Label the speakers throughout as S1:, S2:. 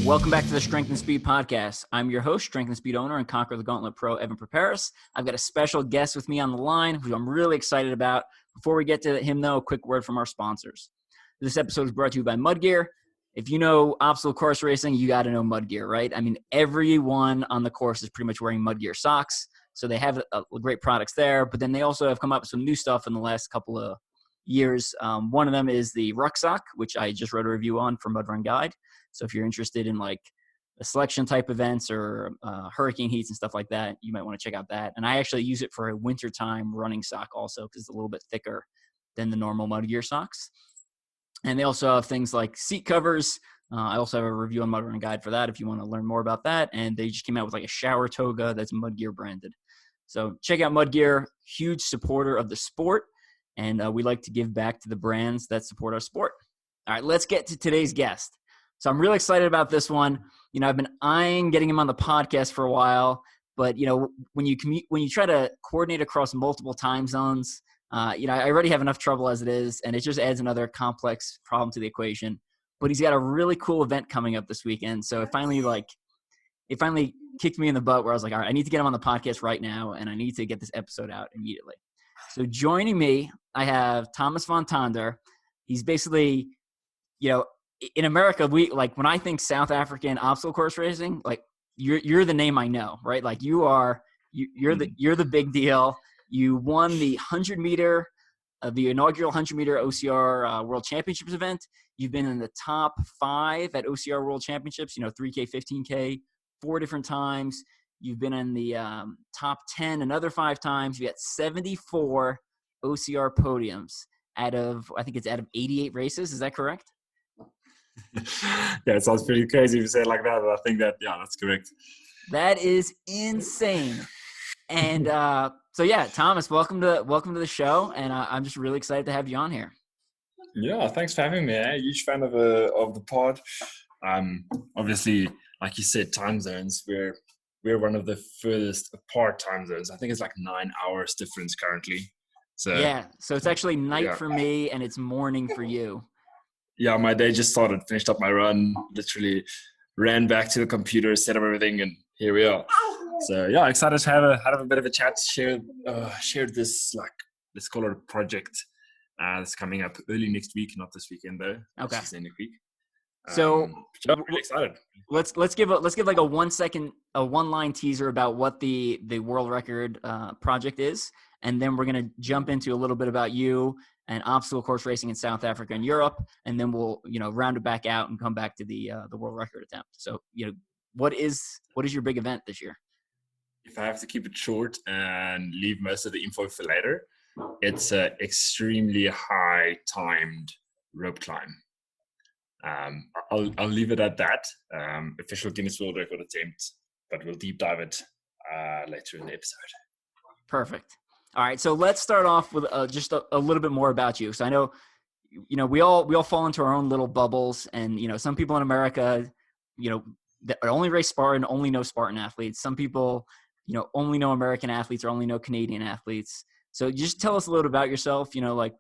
S1: Welcome back to the Strength and Speed Podcast. I'm your host, Strength and Speed owner and Conquer the Gauntlet Pro, Evan Preparis. I've got a special guest with me on the line who I'm really excited about. Before we get to him, though, a quick word from our sponsors. This episode is brought to you by Mudgear. If you know obstacle course racing, you got to know Mudgear, right? I mean, everyone on the course is pretty much wearing Mudgear socks. So they have great products there, but then they also have come up with some new stuff in the last couple of years. One of them is the rucksack, which I just wrote a review on for Mud Run Guide. So if you're interested in like a selection type events or hurricane heats and stuff like that, you might want to check out that. And I actually use it for a wintertime running sock also because it's a little bit thicker than the normal Mudgear socks. And they also have things like seat covers. I also have a review on Mud Run Guide for that if you want to learn more about that. And they just came out with like a shower toga that's Mudgear branded. So check out Mudgear, huge supporter of the sport. And we like to give back to the brands that support our sport. All right, let's get to today's guest. So I'm really excited about this one. You know, I've been eyeing getting him on the podcast for a while, but you know, when you try to coordinate across multiple time zones, I already have enough trouble as it is, and it just adds another complex problem to the equation. But he's got a really cool event coming up this weekend, so it finally kicked me in the butt where I was like, all right, I need to get him on the podcast right now, and I need to get this episode out immediately. So joining me, I have Thomas von Tonder. He's basically, in America, we like when I think South African obstacle course racing, like you're the name I know, right? Like you're the big deal. You won the 100-meter, the inaugural 100-meter OCR World Championships event. You've been in the top 5 at OCR World Championships. 3K, 15K, 4 different times. You've been in the top 10 another 5 times. You got 74 OCR podiums out of 88 races. Is that correct?
S2: Yeah, it sounds pretty crazy if you say it like that, but I think that's correct.
S1: That is insane. And so yeah, Thomas, welcome to the show, and I'm just really excited to have you on here.
S2: Yeah, thanks for having me. Huge fan of the pod. Obviously, like you said, time zones. We're one of the furthest apart time zones. I think it's like 9 hours difference currently. So
S1: yeah, so it's actually night for me, and it's morning for you.
S2: Yeah, my day just started. Finished up my run. Literally ran back to the computer, set up everything, and here we are. So yeah, excited to have a bit of a chat. Share this, like, let's call it a project that's coming up early next week, not this weekend though.
S1: Okay.
S2: Next week.
S1: So
S2: I'm really excited.
S1: Let's give like a 1-line teaser about what the world record project is, and then we're gonna jump into a little bit about you and obstacle course racing in South Africa and Europe, and then we'll round it back out and come back to the world record attempt. So what is your big event this year?
S2: If I have to keep it short and leave most of the info for later, it's an extremely high timed rope climb. I'll leave it at that. Official Guinness World Record attempt, but we'll deep dive it later in the episode.
S1: Perfect. All right, so let's start off with just a little bit more about you. So I know, we all fall into our own little bubbles, and some people in America, that only race Spartan, only know Spartan athletes. Some people, only know American athletes or only know Canadian athletes. So just tell us a little about yourself. What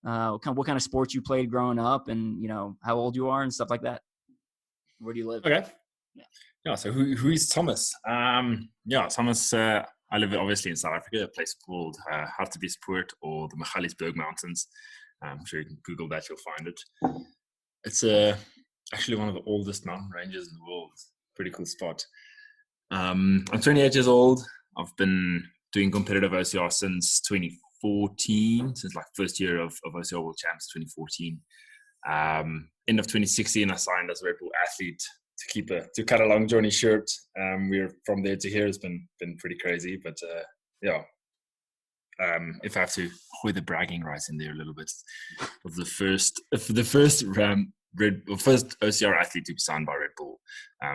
S1: kind of sports you played growing up, and how old you are and stuff like that. Where do you live?
S2: Okay. Yeah. So who is Thomas? Thomas. I live obviously in South Africa, a place called Hartbeespoort or the Magaliesberg Mountains. I'm sure you can Google that, you'll find it. It's actually one of the oldest mountain ranges in the world. Pretty cool spot. I'm 28 years old. I've been doing competitive OCR since 2014, since like first year of OCR World Champs, 2014. End of 2016, I signed as a Red Bull athlete to cut a long journey short. We're from there to here has been pretty crazy, but if I have to hold the bragging rights in there a little bit, of the first OCR athlete to be signed by Red Bull,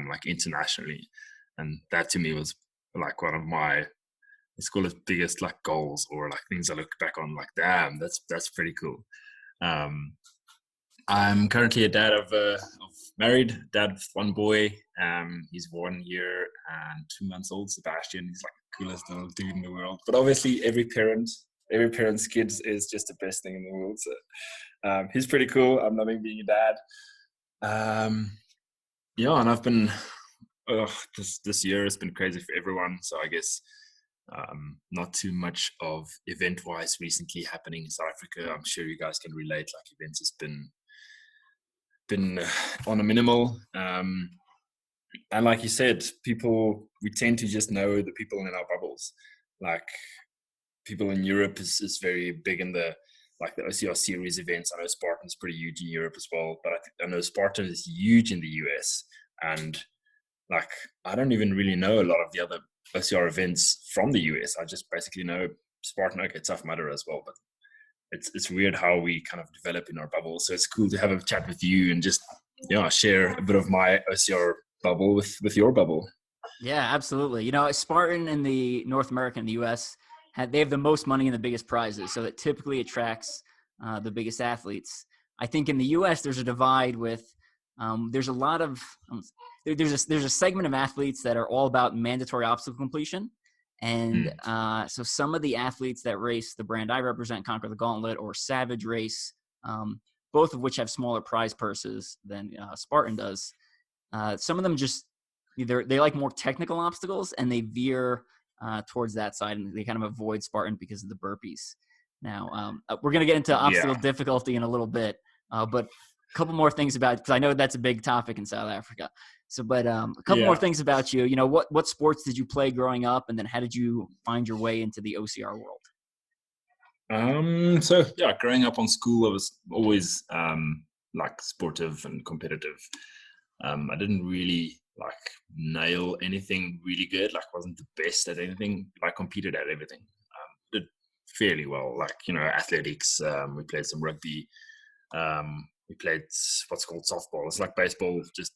S2: like internationally, and that to me was like one of my, let's call it, biggest like goals, or like things I look back on like, damn, that's pretty cool. I'm currently a dad of married dad with one boy. He's 1 year and 2 months old, Sebastian. He's like the coolest little dude in the world. But obviously every parent's kid is just the best thing in the world. So he's pretty cool. I'm loving being a dad. Yeah, and I've been this year has been crazy for everyone. So I guess not too much of event-wise recently happening in South Africa. I'm sure you guys can relate. Like events has been on a minimal. And like you said, we tend to just know the people in our bubbles. Like people in Europe is very big in the OCR series events. I know Spartan's pretty huge in Europe as well, but I know Spartan is huge in the US. And like, I don't even really know a lot of the other OCR events from the US. I just basically know Spartan, okay, Tough Mudder as well, but it's weird how we kind of develop in our bubble. So it's cool to have a chat with you and just share a bit of my OCR bubble with your bubble.
S1: Yeah, absolutely. You know, Spartan in the North America and the US, they have the most money and the biggest prizes, so it typically attracts the biggest athletes. I think in the US there's a divide with there's a lot of there's a segment of athletes that are all about mandatory obstacle completion. And so some of the athletes that race the brand I represent, Conquer the Gauntlet or Savage Race, both of which have smaller prize purses than Spartan does, some of them just they like more technical obstacles and they veer towards that side, and they kind of avoid Spartan because of the burpees. Now, we're going to get into obstacle difficulty in a little bit, but a couple more things about, because I know that's a big topic in South Africa. So, but a couple more things about you. You know, what sports did you play growing up, and then how did you find your way into the OCR world?
S2: So growing up on school, I was always like sportive and competitive. I didn't really like nail anything really good. Like wasn't the best at anything. I competed at everything. Did fairly well. Like athletics. We played some rugby. We played what's called softball. It's like baseball. Just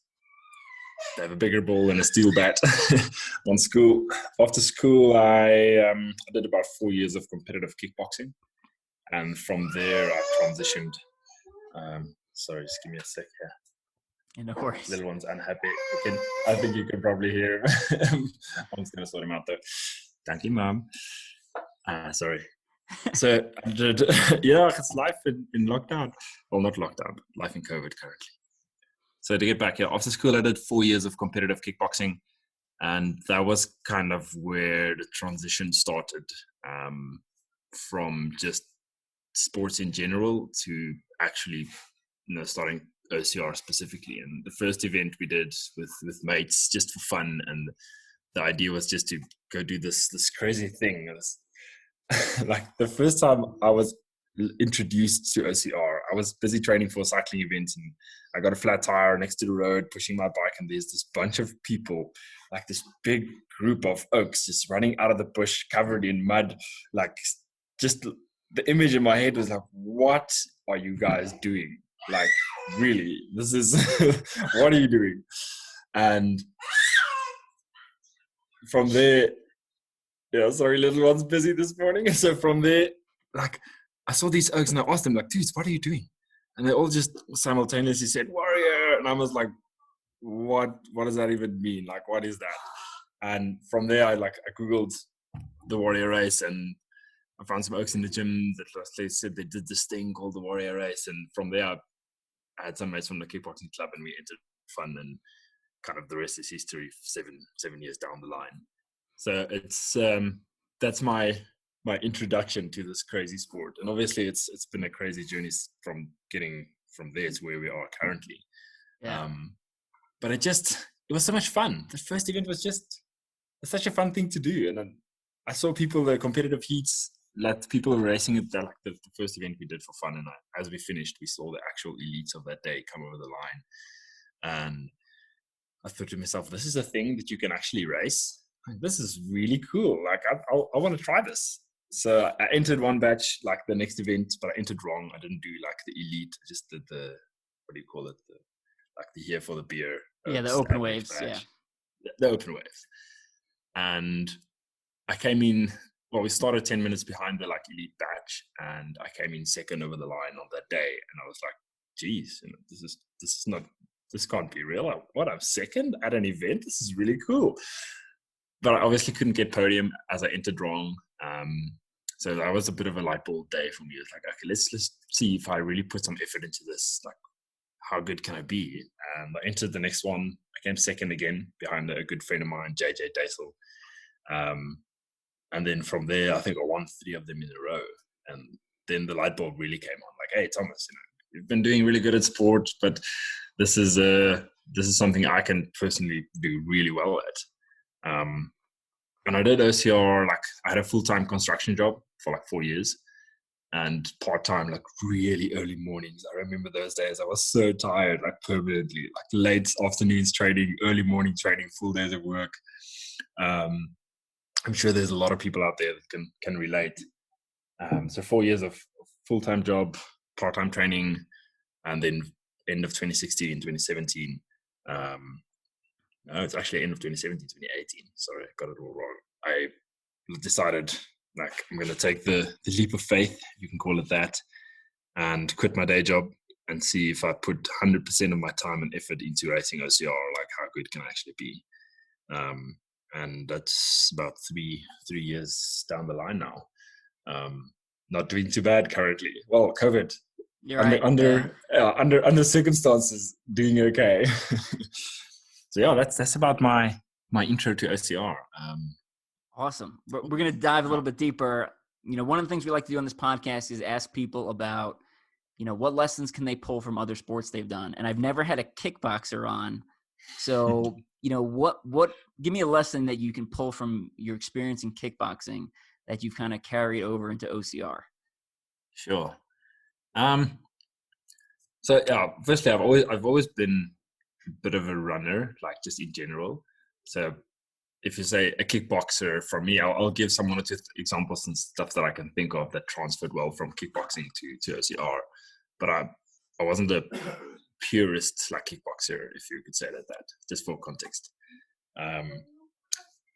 S2: they have a bigger ball and a steel bat on school. After school, I did about 4 years of competitive kickboxing, and from there I transitioned. Sorry, just give me a sec here.
S1: No worries.
S2: Little one's unhappy. I think you can probably hear him. I'm just going to sort him out though. Thank you, Mom. Sorry. So I did, it's life in lockdown. Well, not lockdown, but life in COVID currently. So to get back here, after school, I did 4 years of competitive kickboxing. And that was kind of where the transition started, from just sports in general to actually, starting OCR specifically. And the first event we did with mates just for fun, and the idea was just to go do this crazy thing. Like the first time I was introduced to OCR, I was busy training for a cycling event, and I got a flat tire next to the road pushing my bike, and there's this bunch of people, like this big group of oaks just running out of the bush covered in mud. Like just the image in my head was like, what are you guys doing? Like, really, this is what are you doing? And from there, sorry, little one's busy this morning. So from there, like, I saw these oaks and I asked them, like, dudes, what are you doing? And they all just simultaneously said, warrior. And I was like, what does that even mean? Like, what is that? And from there, I Googled the warrior race, and I found some oaks in the gym that they said they did this thing called the warrior race. And from there, I had some mates from the kickboxing club, and we entered fun, and kind of the rest is history 7 years down the line. So it's that's my introduction to this crazy sport. And obviously it's been a crazy journey from getting from there to where we are currently. But it was so much fun. The first event was just such a fun thing to do. And then I saw the competitive heats, people were racing it. Like the first event we did for fun, and as we finished, we saw the actual elites of that day come over the line, and I thought to myself, this is a thing that you can actually race. Like, this is really cool. Like I want to try this. So I entered one batch, like the next event, but I entered wrong. I didn't do like the elite. I just did the, what do you call it? The here for the beer.
S1: Yeah, the open waves.
S2: Batch. Yeah, the open waves. And I came in. Well, we started 10 minutes behind the elite batch, and I came in second over the line on that day. And I was like, geez, this can't be real. I'm second at an event? This is really cool. But I obviously couldn't get podium as I entered wrong. So that was a bit of a light bulb day for me. It's like, okay, let's see if I really put some effort into this. Like, how good can I be? And I entered the next one. I came second again behind a good friend of mine, JJ Daisel. And then from there, I think I won 3 of them in a row. And then the light bulb really came on. Like, hey, Thomas, you've been doing really good at sport, but this is something I can personally do really well at. And I did OCR, like I had a full-time construction job for like 4 years and part-time, like really early mornings. I remember those days I was so tired, like permanently, like late afternoons training, early morning training, full days of work. I'm sure there's a lot of people out there that can relate. So 4 years of full-time job, part-time training, and then end of 2016, 2017. No, it's actually end of 2017, 2018. Sorry, I got it all wrong. I decided, like, I'm going to take the leap of faith, if you can call it that, and quit my day job and see if I put 100% of my time and effort into racing OCR, like how good can I actually be. And that's about three years down the line now. Not doing too bad currently. Well, COVID.
S1: You're right.
S2: Under circumstances, doing okay. So yeah, that's about my intro to OCR.
S1: Awesome. We're going to dive a little bit deeper. One of the things we like to do on this podcast is ask people about, what lessons can they pull from other sports they've done. And I've never had a kickboxer on. So, what give me a lesson that you can pull from your experience in kickboxing that you've kind of carried over into OCR.
S2: Sure. So yeah, firstly, I've always been a bit of a runner, like just in general. So if you say a kickboxer, for me, I'll give some 1 or 2 examples and stuff that I can think of that transferred well from kickboxing to OCR. But I wasn't a purist like kickboxer, if you could say it like that, just for context.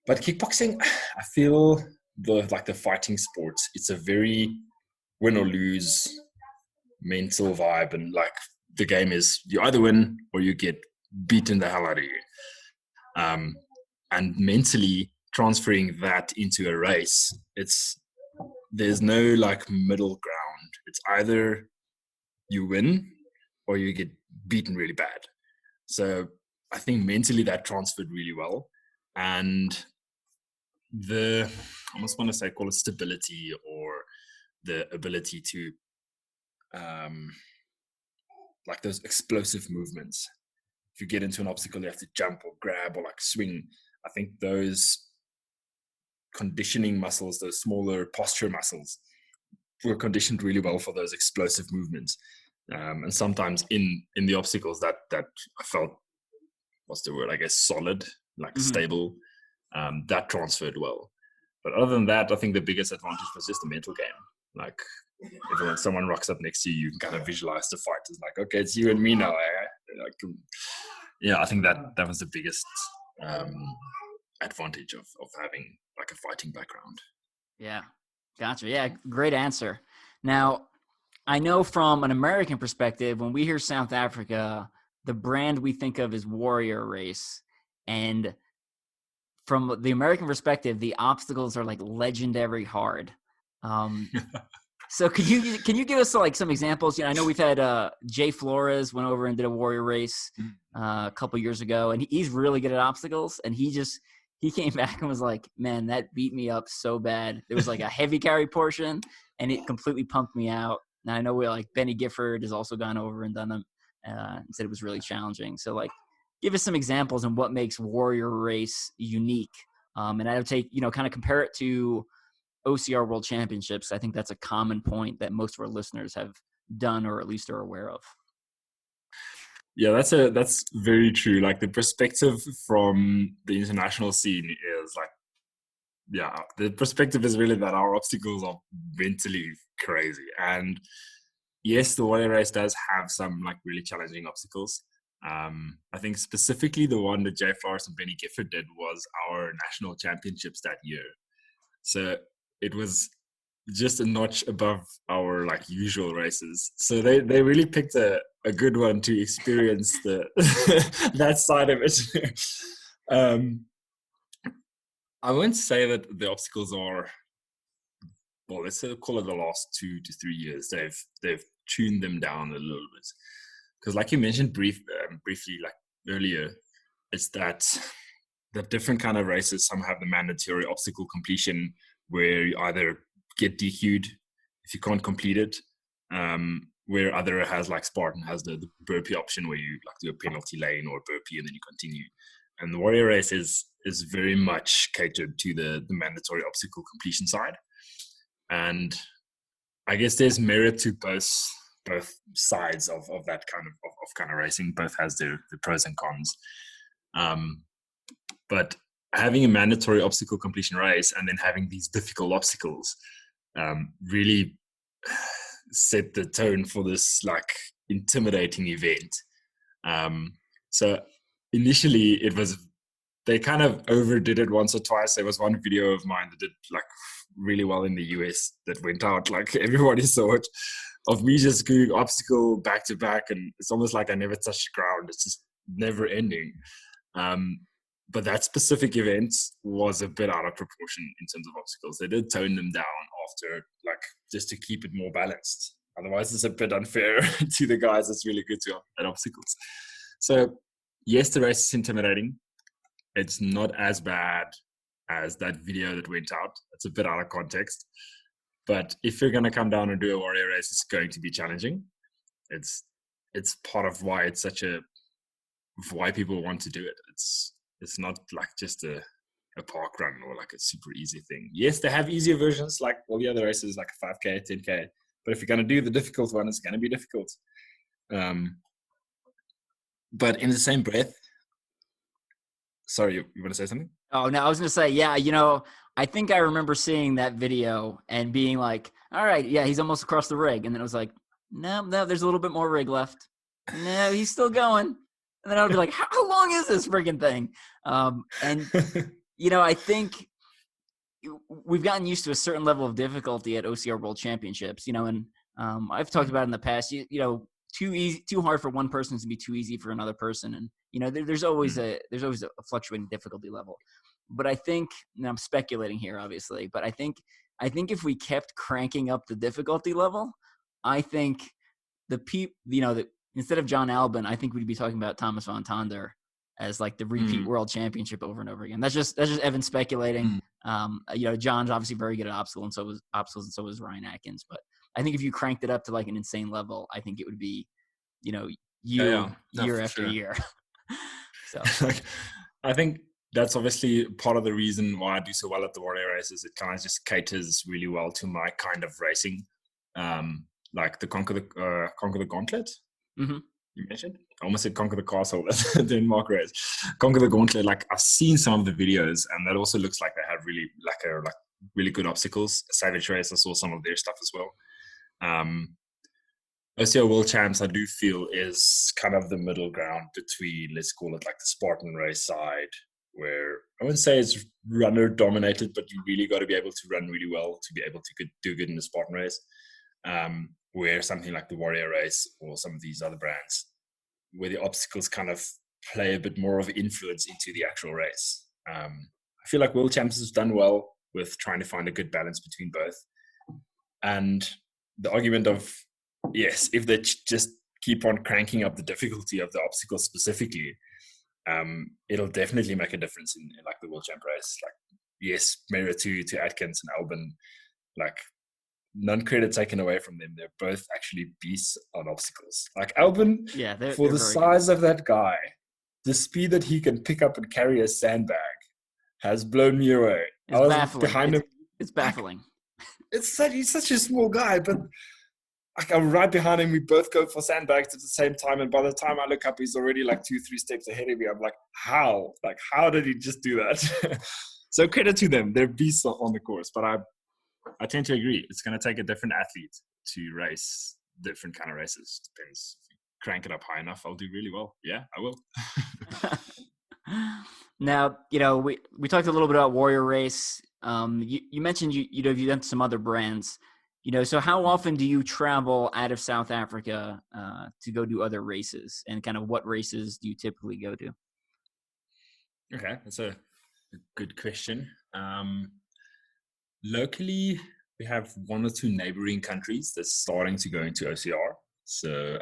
S2: But kickboxing, I feel the fighting sports, it's a very win or lose mental vibe, and like the game is you either win or you get beaten the hell out of you. And mentally transferring that into a race, there's no like middle ground. It's either you win or you get beaten really bad. So I think mentally that transferred really well. And I almost want to say, call it stability, or the ability to like those explosive movements. If you get into an obstacle, you have to jump or grab or like swing. I think those conditioning muscles, those smaller posture muscles, were conditioned really well for those explosive movements. And sometimes in the obstacles that I felt, what's the word, I guess, solid, like stable, that transferred well. But other than that, I think the biggest advantage was just the mental game. Like, when someone rocks up next to you, you can kind of visualize the fight. It's like, okay, it's you and me now. Like, yeah, I think that was the biggest advantage of having like a fighting background.
S1: Yeah, gotcha. Yeah, great answer. Now, I know from an American perspective, when we hear South Africa, the brand we think of is Warrior Race. And from the American perspective, the obstacles are like legendary hard. So can you give us like some examples? I know we've had Jay Flores went over and did a Warrior Race a couple years ago, and he's really good at obstacles. And he came back and was like, man, that beat me up so bad. There was like a heavy carry portion, and it completely pumped me out. And I know Benny Gifford has also gone over and done them and said it was really challenging. So like, give us some examples on what makes Warrior Race unique. And I would take, kind of compare it to OCR World Championships. I think that's a common point that most of our listeners have done, or at least are aware of.
S2: Yeah, that's very true. Like the perspective from the international scene is like, yeah, the perspective is really that our obstacles are mentally crazy. And yes, the Warrior Race does have some like really challenging obstacles. I think specifically the one that Jay Flores and Benny Gifford did was our national championships that year. So it was just a notch above our like usual races. So they really picked a good one to experience the that side of it. I won't say that the obstacles are, well, let's call it the last 2 to 3 years. They've tuned them down a little bit, because like you mentioned briefly like earlier, it's that the different kind of races, some have the mandatory obstacle completion where you either get DQ'd if you can't complete it, where other has like Spartan has the burpee option where you like do a penalty lane or a burpee and then you continue. And the warrior race is very much catered to the mandatory obstacle completion side. And I guess there's merit to both sides of that kind of racing. Both has their pros and cons. But having a mandatory obstacle completion race and then having these difficult obstacles really set the tone for this like intimidating event. So initially they kind of overdid it once or twice. There was one video of mine that did like really well in the US that went out, like everybody saw it, of me just doing obstacle back to back, and it's almost like I never touched the ground. It's just never ending. But that specific event was a bit out of proportion in terms of obstacles. They did tone them down after, like, just to keep it more balanced. Otherwise, it's a bit unfair to the guys that's really good at obstacles. So, yes, the race is intimidating. It's not as bad as that video that went out. It's a bit out of context. But if you're going to come down and do a warrior race, it's going to be challenging. It's part of why it's why people want to do it. It's not like just a park run or like a super easy thing. Yes, they have easier versions like all the other races, like a 5K, 10K. But if you're going to do the difficult one, it's going to be difficult. But in the same breath, sorry, you want to say something?
S1: Oh, no, I was going to say, yeah, I think I remember seeing that video and being like, all right, yeah, he's almost across the rig. And then it was like, no, there's a little bit more rig left. No, he's still going. And then I would be like, how long is this friggin' thing? And, I think we've gotten used to a certain level of difficulty at OCR World Championships, and I've talked about it in the past, too hard for one person to be too easy for another person. And, there's always a fluctuating difficulty level. But I think, and I'm speculating here, obviously, but I think if we kept cranking up the difficulty level, I think instead of John Albin, I think we'd be talking about Thomas von Tonder as like the repeat world championship over and over again. That's just Evan speculating. John's obviously very good at obstacles, and so was Ryan Atkins. But I think if you cranked it up to like an insane level, I think it would be, year after year. So
S2: I think that's obviously part of the reason why I do so well at the warrior races. It kind of just caters really well to my kind of racing, like the Conquer the Gauntlet.
S1: Mm-hmm.
S2: You mentioned. I almost said Conquer the Castle. That's the Denmark race. Conquer the Gauntlet. Like I've seen some of the videos, and that also looks like they have really good obstacles. Savage Race, I saw some of their stuff as well. OCR World Champs, I do feel, is kind of the middle ground between, let's call it like the Spartan race side, where I wouldn't say it's runner dominated, but you really got to be able to run really well to be able to do good in the Spartan race. Where something like the warrior race or some of these other brands, where the obstacles kind of play a bit more of influence into the actual race. I feel like World Champs has done well with trying to find a good balance between both. And the argument of, yes, if they just keep on cranking up the difficulty of the obstacles specifically, it'll definitely make a difference in like the World Champ race. Like, yes, merit to Atkins and Albin, like, none credit taken away from them. They're both actually beasts on obstacles. Like Albin, for the size of that guy, the speed that he can pick up and carry a sandbag has blown me away.
S1: It's baffling. Behind him. It's baffling.
S2: He's such a small guy, but like I'm right behind him. We both go for sandbags at the same time, and by the time I look up, he's already like 2-3 steps ahead of me. I'm like, how? Like, how did he just do that? So credit to them. They're beasts on the course, but I tend to agree. It's going to take a different athlete to race different kind of races. Depends. If you crank it up high enough, I'll do really well. Yeah, I will.
S1: Now, we talked a little bit about warrior race. You mentioned you've done some other brands. So how often do you travel out of South Africa to go do other races, and kind of what races do you typically go to?
S2: Okay, that's a good question. Locally, we have 1 or 2 neighboring countries that's starting to go into OCR. So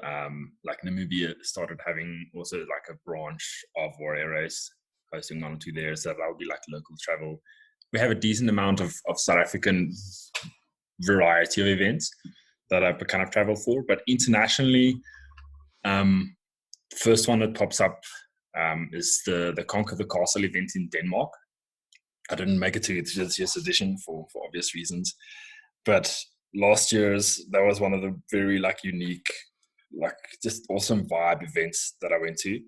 S2: like Namibia started having also like a branch of warrior race, hosting one or two there. So that would be like local travel. We have a decent amount of South African variety of events that I've kind of traveled for, but internationally, first one that pops up is the Conquer the Castle event in Denmark. I didn't make it to this year's edition for obvious reasons, but last year's, that was one of the very like unique, like just awesome vibe events that I went to.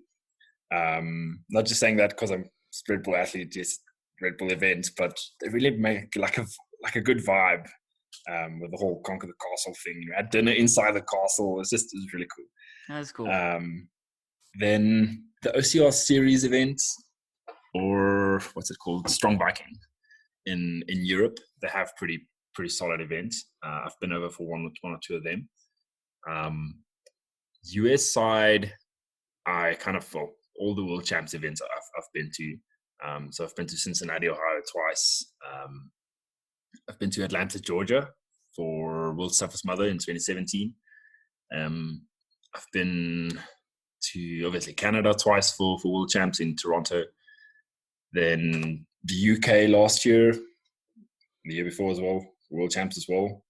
S2: Not just saying that because I'm a Red Bull athlete, just Red Bull events, but they really make like a good vibe with the whole Conquer the Castle thing. You had dinner inside the castle. It was really cool.
S1: That's cool.
S2: Then the OCR series events, or what's it called, Strong Viking in Europe, they have pretty solid events. I've been over for one or two of them. US side, I kind of all the World Champs events I've been to. So I've been to Cincinnati, Ohio twice. I've been to Atlanta, Georgia for World's Toughest Mother in 2017. I've been to obviously Canada twice for World Champs in Toronto. Then the UK last year, the year before as well, World Champs as well.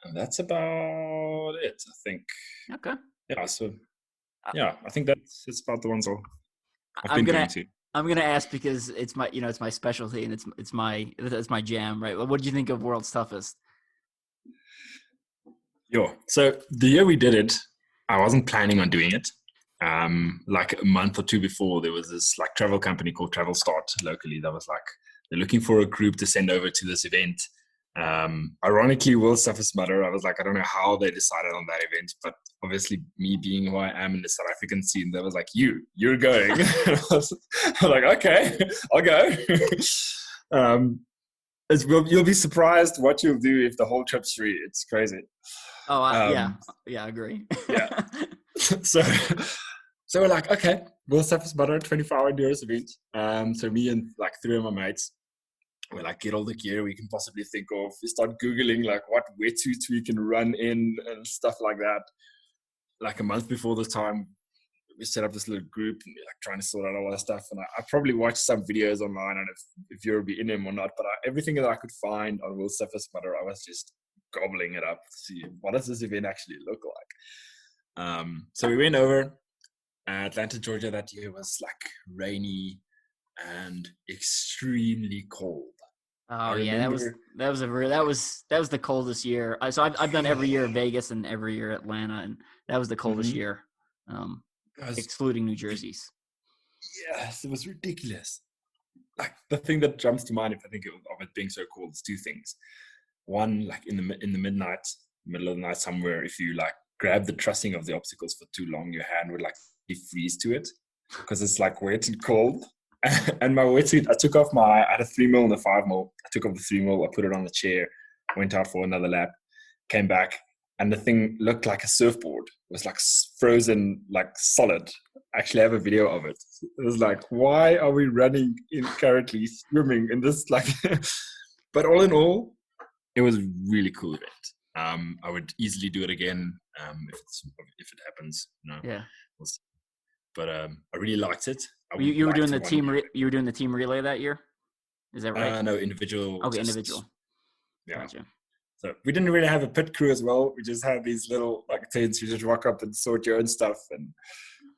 S2: And that's about it, I think.
S1: Okay.
S2: Yeah, so yeah, I think that's about the ones I've been going to.
S1: I'm gonna ask because it's my specialty and it's my jam, right? What did you think of World's Toughest?
S2: Yeah, so the year we did it, I wasn't planning on doing it. Like a month or two before, there was this like travel company called Travel Start locally that was like, they're looking for a group to send over to this event. Ironically, World's Toughest Mudder, I was like, I don't know how they decided on that event, but obviously me being who I am in the South African scene, they was like, you're going. I was like, okay, I'll go. You'll be surprised what you'll do if the whole trip's free. It's crazy.
S1: Oh, yeah, I agree.
S2: Yeah. So we're like, okay, World's Toughest Mudder, 24-hour endurance event. So me and like three of my mates, we like get all the gear we can possibly think of. We start Googling like what wetsuits we can run in and stuff like that. Like a month before the time, we set up this little group and like trying to sort out all that stuff. And I probably watched some videos online on if you'll be in them or not, but everything that I could find on World's Toughest Mudder, I was just gobbling it up to see what does this event actually look like. So we went over. Atlanta, Georgia that year was like rainy and extremely cold.
S1: Oh yeah, that was the coldest year. So I've done every year Vegas and every year Atlanta, and that was the coldest year, excluding New Jersey's.
S2: Yes, it was ridiculous. Like the thing that jumps to mind if I think of it being so cold is two things. One, like in the middle of the night somewhere, if you like grab the trussing of the obstacles for too long, your hand would like freeze to it because it's like wet and cold. And my wetsuit, I had a 3mm and a 5mm. I took off the 3mm, I put it on the chair, went out for another lap, came back, and the thing looked like a surfboard. It was like frozen, like solid. I actually have a video of it. It was like, why are we running currently swimming in this like? But all in all, it was a really cool event. I would easily do it again if it happens.
S1: Yeah.
S2: But I really liked it.
S1: You were doing the team. You were doing the team relay that year. Is that right?
S2: No, individual.
S1: Okay, individual.
S2: Yeah.
S1: Gotcha.
S2: So we didn't really have a pit crew as well. We just had these little like tents. You just rock up and sort your own stuff. And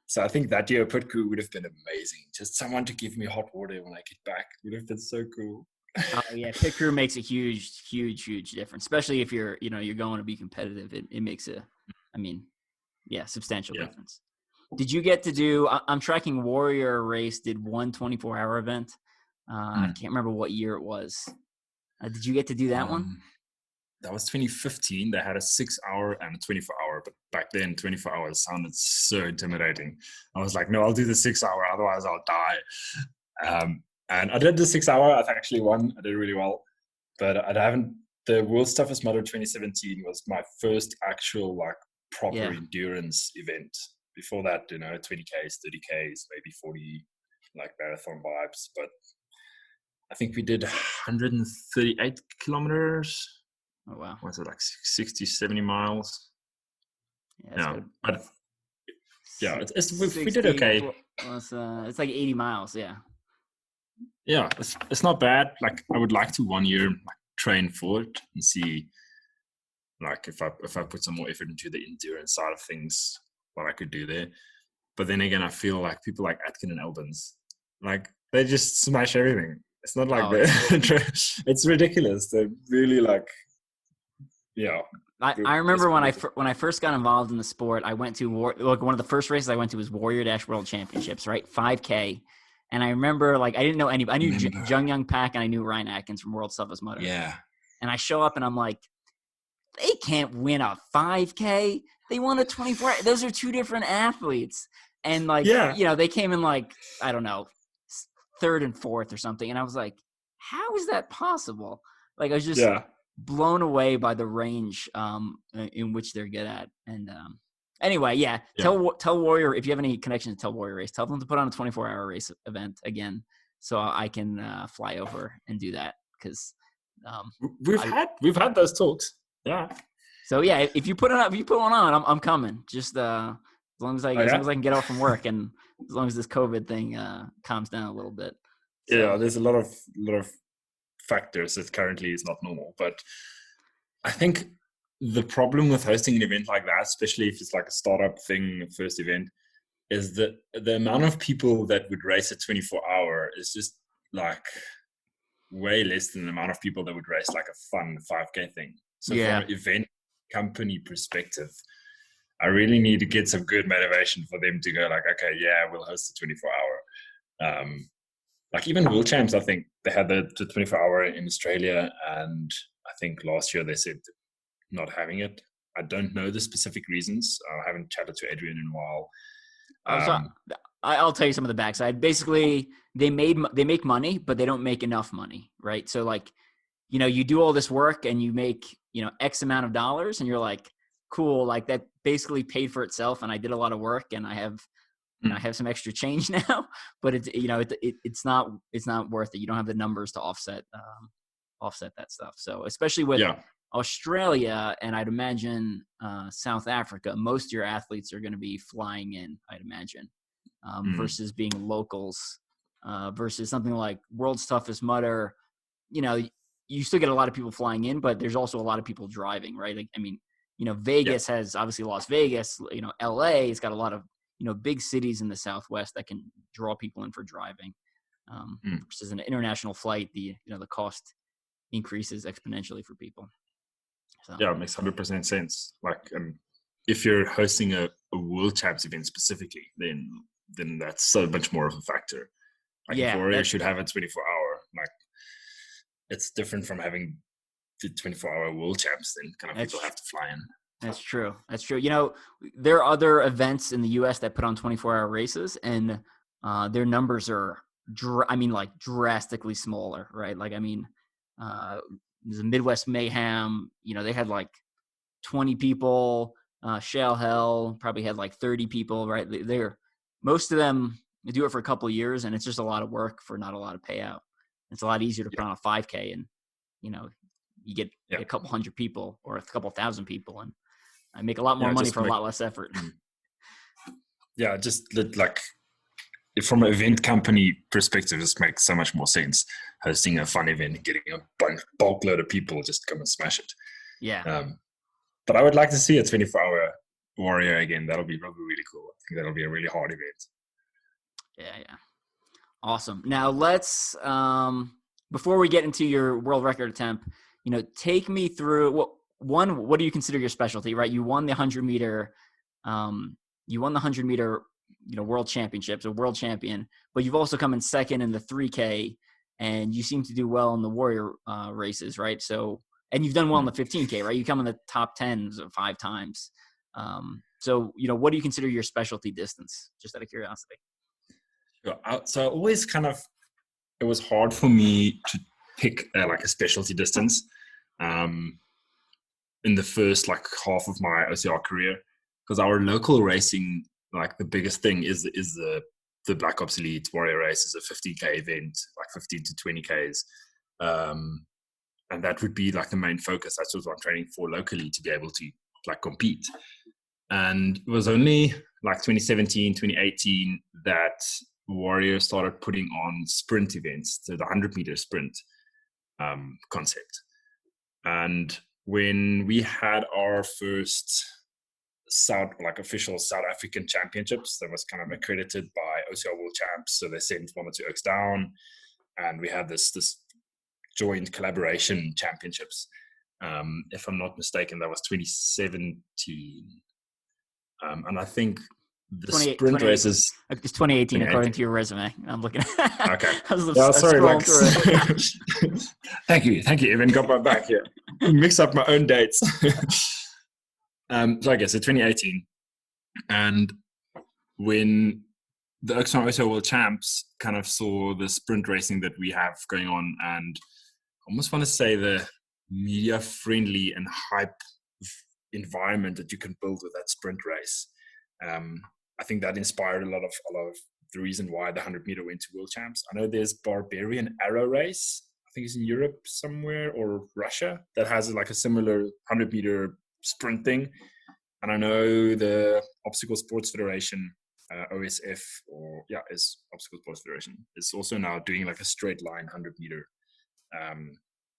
S2: so I think that year a pit crew would have been amazing. Just someone to give me hot water when I get back would have been so cool.
S1: Oh yeah, pit crew makes a huge difference, especially if you're going to be competitive. It makes substantial difference. Did you get to do? I'm tracking Warrior Race did one 24-hour event. I can't remember what year it was. Did you get to do that one?
S2: That was 2015. They had a 6-hour and a 24-hour, but back then 24 hours sounded so intimidating. I was like, no, I'll do the 6-hour, otherwise I'll die. And I did the 6-hour. I actually won. I did really well, but I haven't. The World's Toughest Mudder 2017 was my first actual like proper endurance event. Before that, 20Ks, 30Ks, maybe 40, like marathon vibes. But I think we did 138 kilometers.
S1: Oh, wow.
S2: Was it like 60, 70 miles?
S1: Yeah, it's
S2: Yeah,
S1: got
S2: but yeah, we did
S1: 60
S2: okay.
S1: plus, it's like 80 miles. Yeah.
S2: Yeah, it's not bad. Like I would like to 1 year like train for it and see like if I put some more effort into the endurance side of things, what I could do there. But then again, I feel like people like Atkin and Albans, like they just smash everything. It's not like
S1: Oh yeah.
S2: it's ridiculous. They're really like, yeah.
S1: I remember when I first got involved in the sport, I went to one of the first races I went to was Warrior Dash World Championships, right? 5K. And I remember like I didn't know anybody. I knew Jung Young Pak and I knew Ryan Atkins from World Toughest Mudder.
S2: Yeah.
S1: And I show up and I'm like, they can't win a 5K. They won a 24. Those are two different athletes. And like, they came in like, I don't know, third and fourth or something. And I was like, how is that possible? Like I was just blown away by the range in which they're good at. And anyway, tell Warrior, if you have any connection to Tell Warrior Race, tell them to put on a 24-hour race event again so I can fly over and do that because
S2: we've had those talks. Yeah.
S1: So yeah, if you put one on, I'm coming. Just as long as I can get off from work and as long as this COVID thing calms down a little bit.
S2: So. Yeah, there's a lot of factors that currently is not normal, but I think the problem with hosting an event like that, especially if it's like a startup thing, first event, is that the amount of people that would race a 24-hour is just like way less than the amount of people that would race like a fun 5K thing. So from an event company perspective, I really need to get some good motivation for them to go like, okay, yeah, we'll host a 24-hour. Like even World Champs, I think they had the 24-hour in Australia, and I think last year they said not having it. I don't know the specific reasons. I haven't chatted to Adrian in a while.
S1: So I'll tell you some of the backside. Basically, they make money, but they don't make enough money, right? So like, you do all this work and you make, X amount of dollars and you're like, cool, like that basically paid for itself. And I did a lot of work and I have some extra change now, but it's not worth it. You don't have the numbers to offset that stuff. So especially with Australia and I'd imagine South Africa, most of your athletes are going to be flying in, I'd imagine, versus being locals, versus something like World's Toughest Mudder. You still get a lot of people flying in, but there's also a lot of people driving, right? Like, I mean, Vegas has obviously Las Vegas, LA has got a lot of, big cities in the Southwest that can draw people in for driving. Versus an international flight, the cost increases exponentially for people. So.
S2: Yeah, it makes 100% sense. Like, if you're hosting a World Champs event specifically, then that's so much more of a factor. Like, if Warrior should have a 24-hour, like, it's different from having the 24-hour World Champs. Then kind of people have to fly in.
S1: That's true. There are other events in the U.S. that put on 24-hour races, and their numbers are, drastically smaller, right? Like, the Midwest Mayhem, they had like 20 people. Shale Hell probably had like 30 people, right? Most of them do it for a couple of years, and it's just a lot of work for not a lot of payout. It's a lot easier to put on a 5K, and you get a couple hundred people or a couple thousand people, and I make a lot more money for a lot less effort.
S2: Yeah, just like from an event company perspective, this makes so much more sense. Hosting a fun event, getting a bulk load of people just come and smash it.
S1: Yeah.
S2: But I would like to see a 24-hour Warrior again. That'll be really cool. I think that'll be a really hard event.
S1: Yeah. Awesome. Now let's, before we get into your world record attempt, take me through what do you consider your specialty, right? You won the 100-meter, world championships, a world champion, but you've also come in second in the 3K and you seem to do well in the Warrior races, right? So, and you've done well in the 15K, right? You come in the top 10s 5 times. So, what do you consider your specialty distance? Just out of curiosity.
S2: So always it was hard for me to pick like a specialty distance in the first like half of my OCR career, because our local racing, like the biggest thing is the Black Ops Elite Warrior race is a 50K event, like 15 to 20Ks. And that would be like the main focus. That's what I'm training for locally to be able to like compete. And it was only like 2017, 2018 that Warrior started putting on sprint events, so the 100-meter sprint concept. And when we had our first official South African championships that was kind of accredited by OCR World Champs, so they sent 1 or 2 oaks down, and we had this joint collaboration championships. If I'm not mistaken, that was 2017. And I think the sprint races.
S1: It's 2018 according to your resume. I'm looking at
S2: okay.
S1: Sorry.
S2: Thank you. Even got my back here. Mix up my own dates. So I guess 2018. And when the OCR World Champs kind of saw the sprint racing that we have going on, and I almost want to say the media friendly and hype environment that you can build with that sprint race. I think that inspired a lot of the reason why the 100-meter went to World Champs. I know there's Barbarian Arrow Race. I think it's in Europe somewhere, or Russia, that has like a similar 100-meter sprint thing. And I know the Obstacle Sports Federation, OSF, is Obstacle Sports Federation, is also now doing like a straight line 100-meter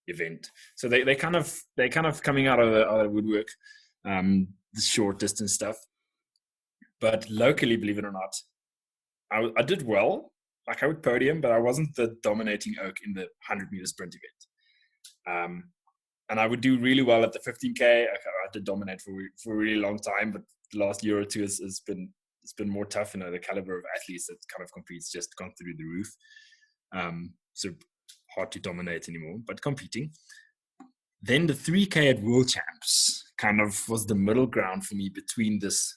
S2: event. So they kind of coming out of the woodwork, the short distance stuff. But locally, believe it or not, I did well. Like I would podium, but I wasn't the dominating oak in the 100-meter sprint event. And I would do really well at the 15K. I did dominate for a really long time, but the last year or two it's been more tough. The caliber of athletes that kind of competes just gone through the roof. So hard to dominate anymore, but competing. Then the 3K at World Champs kind of was the middle ground for me between this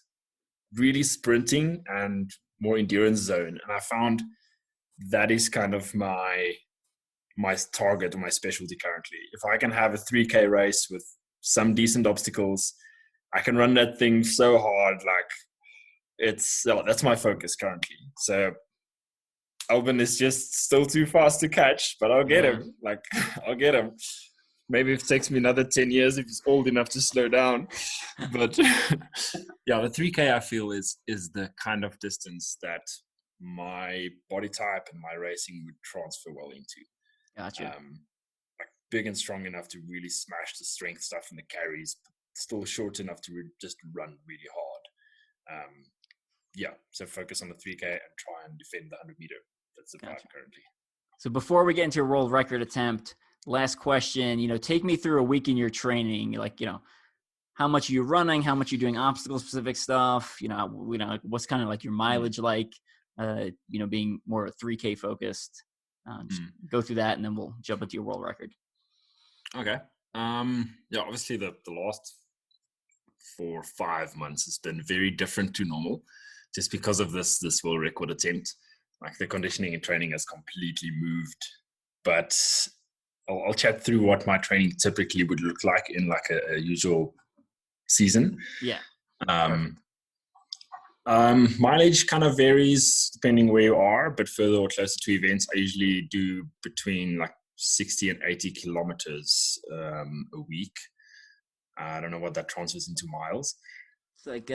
S2: really sprinting and more endurance zone. And I found that is kind of my target or my specialty currently. If I can have a 3K race with some decent obstacles, I can run that thing so hard. Like that's my focus currently. So Albin is just still too fast to catch, but I'll get him. Like I'll get him. Maybe it takes me another 10 years if he's old enough to slow down. But yeah, the 3K I feel is the kind of distance that my body type and my racing would transfer well into.
S1: Gotcha.
S2: Like big and strong enough to really smash the strength stuff and the carries, but still short enough to just run really hard. So focus on the 3K and try and defend the 100-meter. That's the plan currently.
S1: So before we get into your world record attempt, last question, take me through a week in your training. Like, how much are you running? How much are you doing obstacle specific stuff? What's kind of like your mileage like, being more 3K focused. Just go through that and then we'll jump into your world record.
S2: Okay. Obviously the last 4 or 5 months has been very different to normal just because of this world record attempt. Like the conditioning and training has completely moved, but I'll chat through what my training typically would look like in like a usual season.
S1: Yeah.
S2: Mileage kind of varies depending where you are, but further or closer to events, I usually do between like 60 and 80 kilometers a week. I don't know what that transfers into miles.
S1: It's like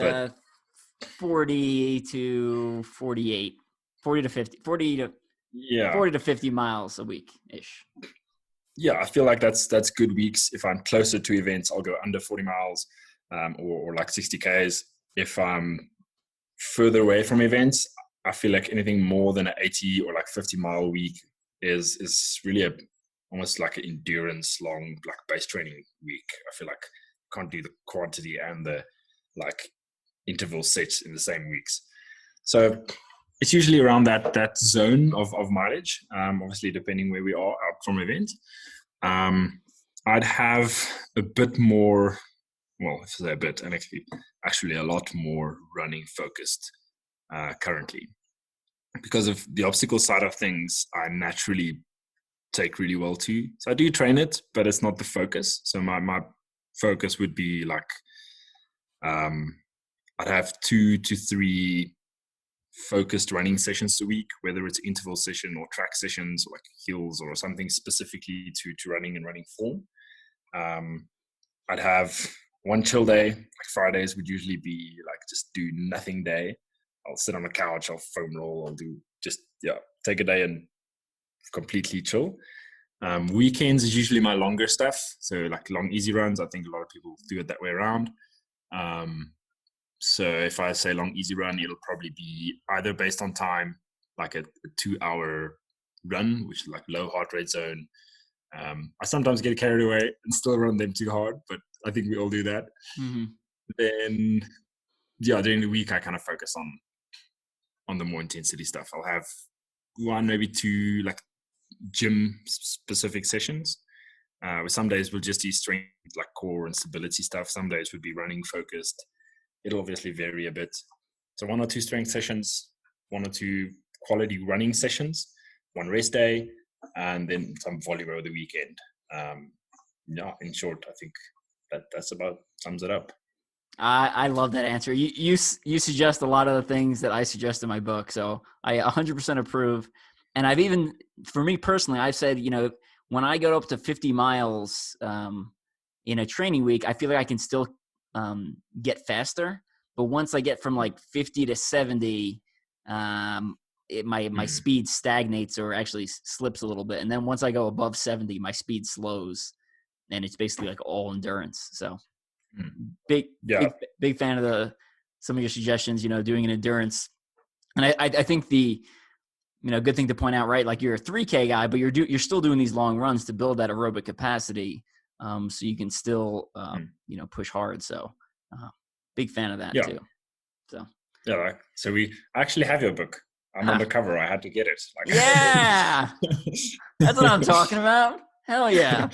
S1: 40 to 48, 40 to 50, 40 to 50 miles a week ish.
S2: Yeah, I feel like that's good weeks. If I'm closer to events, I'll go under 40 miles or like 60 Ks. If I'm further away from events, I feel like anything more than an 80 or like 50-mile week is really almost like an endurance long like base training week. I feel like I can't do the quantity and the like interval sets in the same weeks. So it's usually around that zone of mileage, obviously depending where we are out from event. I'd have a bit more, well, if I say a bit, and actually a lot more running focused currently. Because of the obstacle side of things, I naturally take really well to. So I do train it, but it's not the focus. So my focus would be like, I'd have 2 to 3 focused running sessions a week, whether it's interval session or track sessions or like hills or something specifically to running and running form. I'd have one chill day. Like Fridays would usually be like just do nothing day. I'll sit on the couch, I'll foam roll, I'll do just, take a day and completely chill. Weekends is usually my longer stuff. So like long, easy runs. I think a lot of people do it that way around. So if I say long, easy run, it'll probably be either based on time, like a 2-hour run, which is like low heart rate zone. I sometimes get carried away and still run them too hard, but I think we all do that.
S1: Mm-hmm.
S2: Then, during the week, I kind of focus on the more intensity stuff. I'll have 1, maybe 2, like gym specific sessions. Some days we'll just do strength, like core and stability stuff. Some days would be running focused. It'll obviously vary a bit. So 1 or 2 strength sessions, 1 or 2 quality running sessions, 1 rest day, and then some volley over the weekend. In short, I think that's about sums it up.
S1: I love that answer. You suggest a lot of the things that I suggest in my book, so I 100% approve. And I've even, for me personally, I've said, when I go up to 50 miles in a training week, I feel like I can still get faster. But once I get from like 50 to 70, my speed stagnates or actually slips a little bit. And then once I go above 70, my speed slows, and it's basically like all endurance. So big fan of some of your suggestions, doing an endurance. And I think the, good thing to point out, right? Like you're a 3K guy, but you're still doing these long runs to build that aerobic capacity. So you can still, push hard. So big fan of that too. So.
S2: Yeah. So we actually have your book. I'm on the cover. I had to get it.
S1: Yeah. That's what I'm talking about. Hell yeah.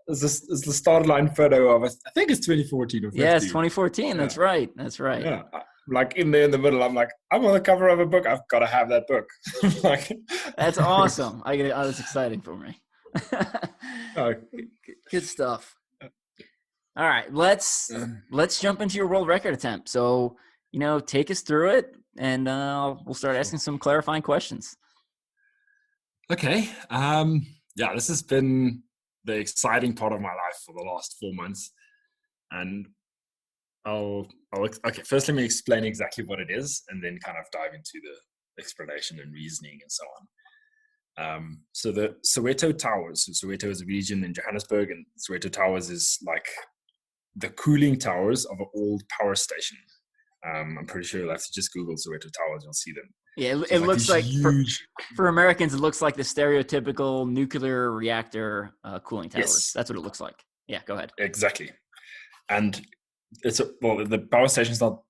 S2: It's the start line photo of, I think it's 2014 or 15.
S1: Yeah, it's 2014. Yeah. That's right.
S2: Yeah. Like in there in the middle, I'm like, I'm on the cover of a book. I've got to have that book.
S1: That's awesome. That's exciting for me. Good stuff. All right, let's jump into your world record attempt. So, take us through it, and we'll start asking some clarifying questions.
S2: Okay. This has been the exciting part of my life for the last 4 months, and okay. First, let me explain exactly what it is, and then kind of dive into the explanation and reasoning and so on. So the Soweto Towers. So Soweto is a region in Johannesburg, and Soweto Towers is like the cooling towers of an old power station. I'm pretty sure you'll have to just Google Soweto Towers, you'll see them.
S1: Yeah, it looks like huge. For Americans, it looks like the stereotypical nuclear reactor cooling towers. Yes. That's what it looks like. Yeah, go ahead.
S2: Exactly. And the power station's not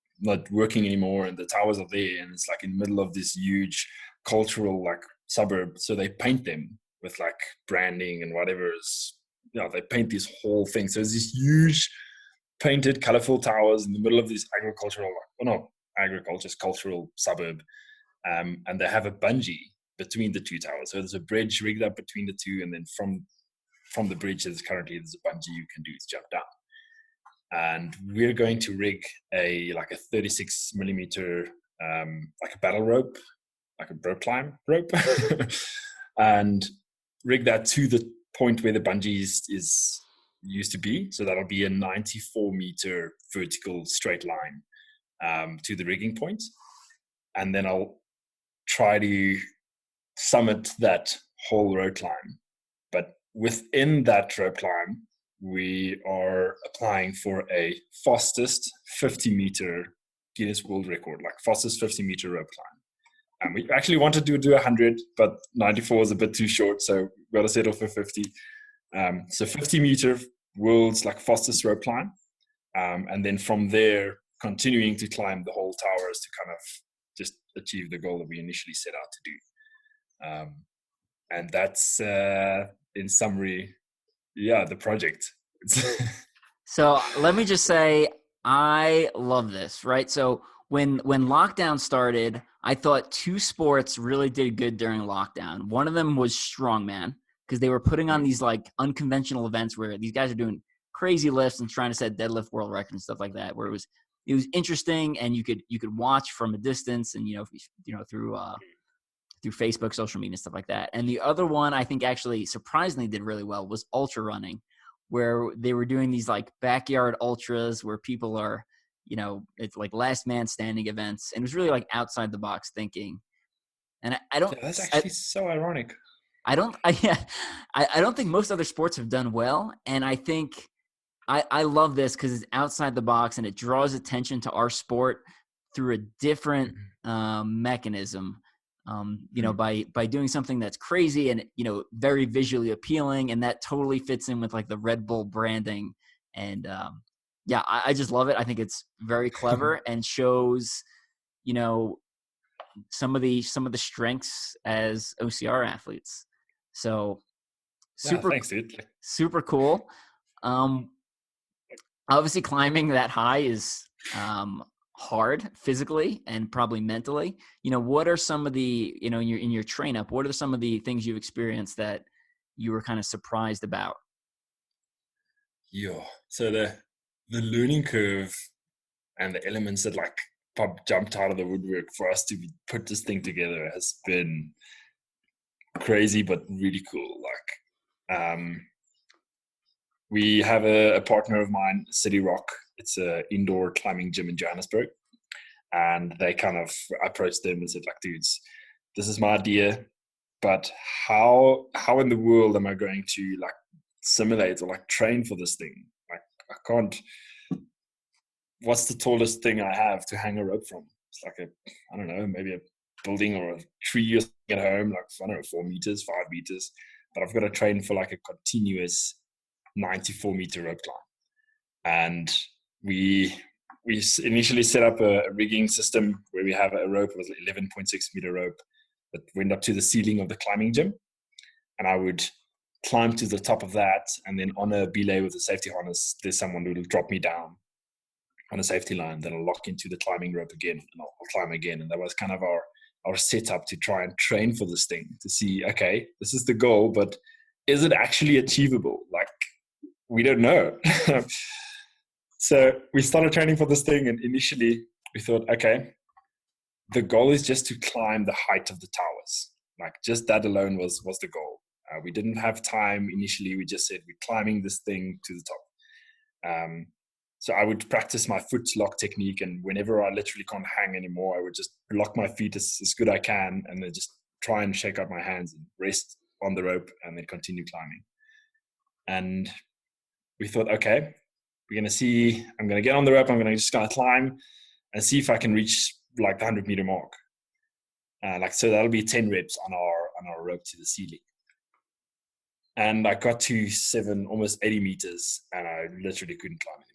S2: working anymore, and the towers are there, and it's like in the middle of this huge cultural like suburb. So they paint them with like branding and whatever is, they paint this whole thing. So there's these huge painted colorful towers in the middle of this cultural suburb. And they have a bungee between the 2 towers. So there's a bridge rigged up between the 2, and then from the bridge there's a bungee you can do is jump down. And we're going to rig a 36 millimeter like a battle rope, like a rope climb rope, and rig that to the point where the bungee is used to be. So that'll be a 94 meter vertical straight line to the rigging point, and then I'll try to summit that whole rope climb. But within that rope climb, we are applying for a fastest 50 meter Guinness World Record, like fastest 50 meter rope climb. And we actually wanted to do 100, but 94 is a bit too short, so we've got to settle for 50. So 50 meter world's like fastest rope climb. And then from there, continuing to climb the whole towers to kind of just achieve the goal that we initially set out to do. And that's, in summary, the project.
S1: So let me just say, I love this, right? So when lockdown started, I thought 2 sports really did good during lockdown. One of them was strongman, because they were putting on these like unconventional events where these guys are doing crazy lifts and trying to set deadlift world records and stuff like that, where it was interesting, and you could watch from a distance, and through Facebook, social media, stuff like that. And the other one I think actually surprisingly did really well was ultra running, where they were doing these like backyard ultras where people are, it's like last man standing events. And it was really like outside the box thinking. And I don't,
S2: Yeah, that's actually so ironic.
S1: yeah, I don't think most other sports have done well. And I think I love this because it's outside the box and it draws attention to our sport through a different mechanism. By doing something that's crazy and, very visually appealing. And that totally fits in with like the Red Bull branding. And I just love it. I think it's very clever and shows, some of the strengths as OCR athletes. So
S2: Thanks, dude.
S1: super cool. Obviously climbing that high is hard physically and probably mentally. What are some of the, in your train up, what are some of the things you've experienced that you were kind of surprised about?
S2: Yeah. So the learning curve and the elements that like jumped out of the woodwork for us to put this thing together has been crazy, but really cool. Like, we have a partner of mine, City Rock. It's an indoor climbing gym in Johannesburg. And they kind of approached them and said, like, dudes, this is my idea, but how in the world am I going to like simulate or like train for this thing? Like, I can't. What's the tallest thing I have to hang a rope from? It's like I don't know, maybe a building or a tree or something at home, like, I don't know, 4 meters, 5 meters. But I've got to train for like a continuous 94-meter rope climb. And we initially set up a rigging system where we have a rope with 11.6 meter rope that went up to the ceiling of the climbing gym. And I would climb to the top of that. And then on a belay with a safety harness, there's someone who will drop me down on a safety line. Then I'll lock into the climbing rope again and I'll climb again. And that was kind of our setup to try and train for this thing, to see, okay, this is the goal, but is it actually achievable? Like, we don't know. So we started training for this thing, and initially we thought, okay, the goal is just to climb the height of the towers. Like, just that alone was the goal. We didn't have time initially. We just said we're climbing this thing to the top. So I would practice my foot lock technique, and whenever I literally can't hang anymore, I would just lock my feet as good I can, and then just try and shake out my hands and rest on the rope, and then continue climbing. And we thought, okay, we're going to see, I'm going to get on the rope, I'm going to just climb and see if I can reach like the 100-meter mark. So that'll be 10 reps on our rope to the ceiling. And I got to almost 80 meters, and I literally couldn't climb anymore.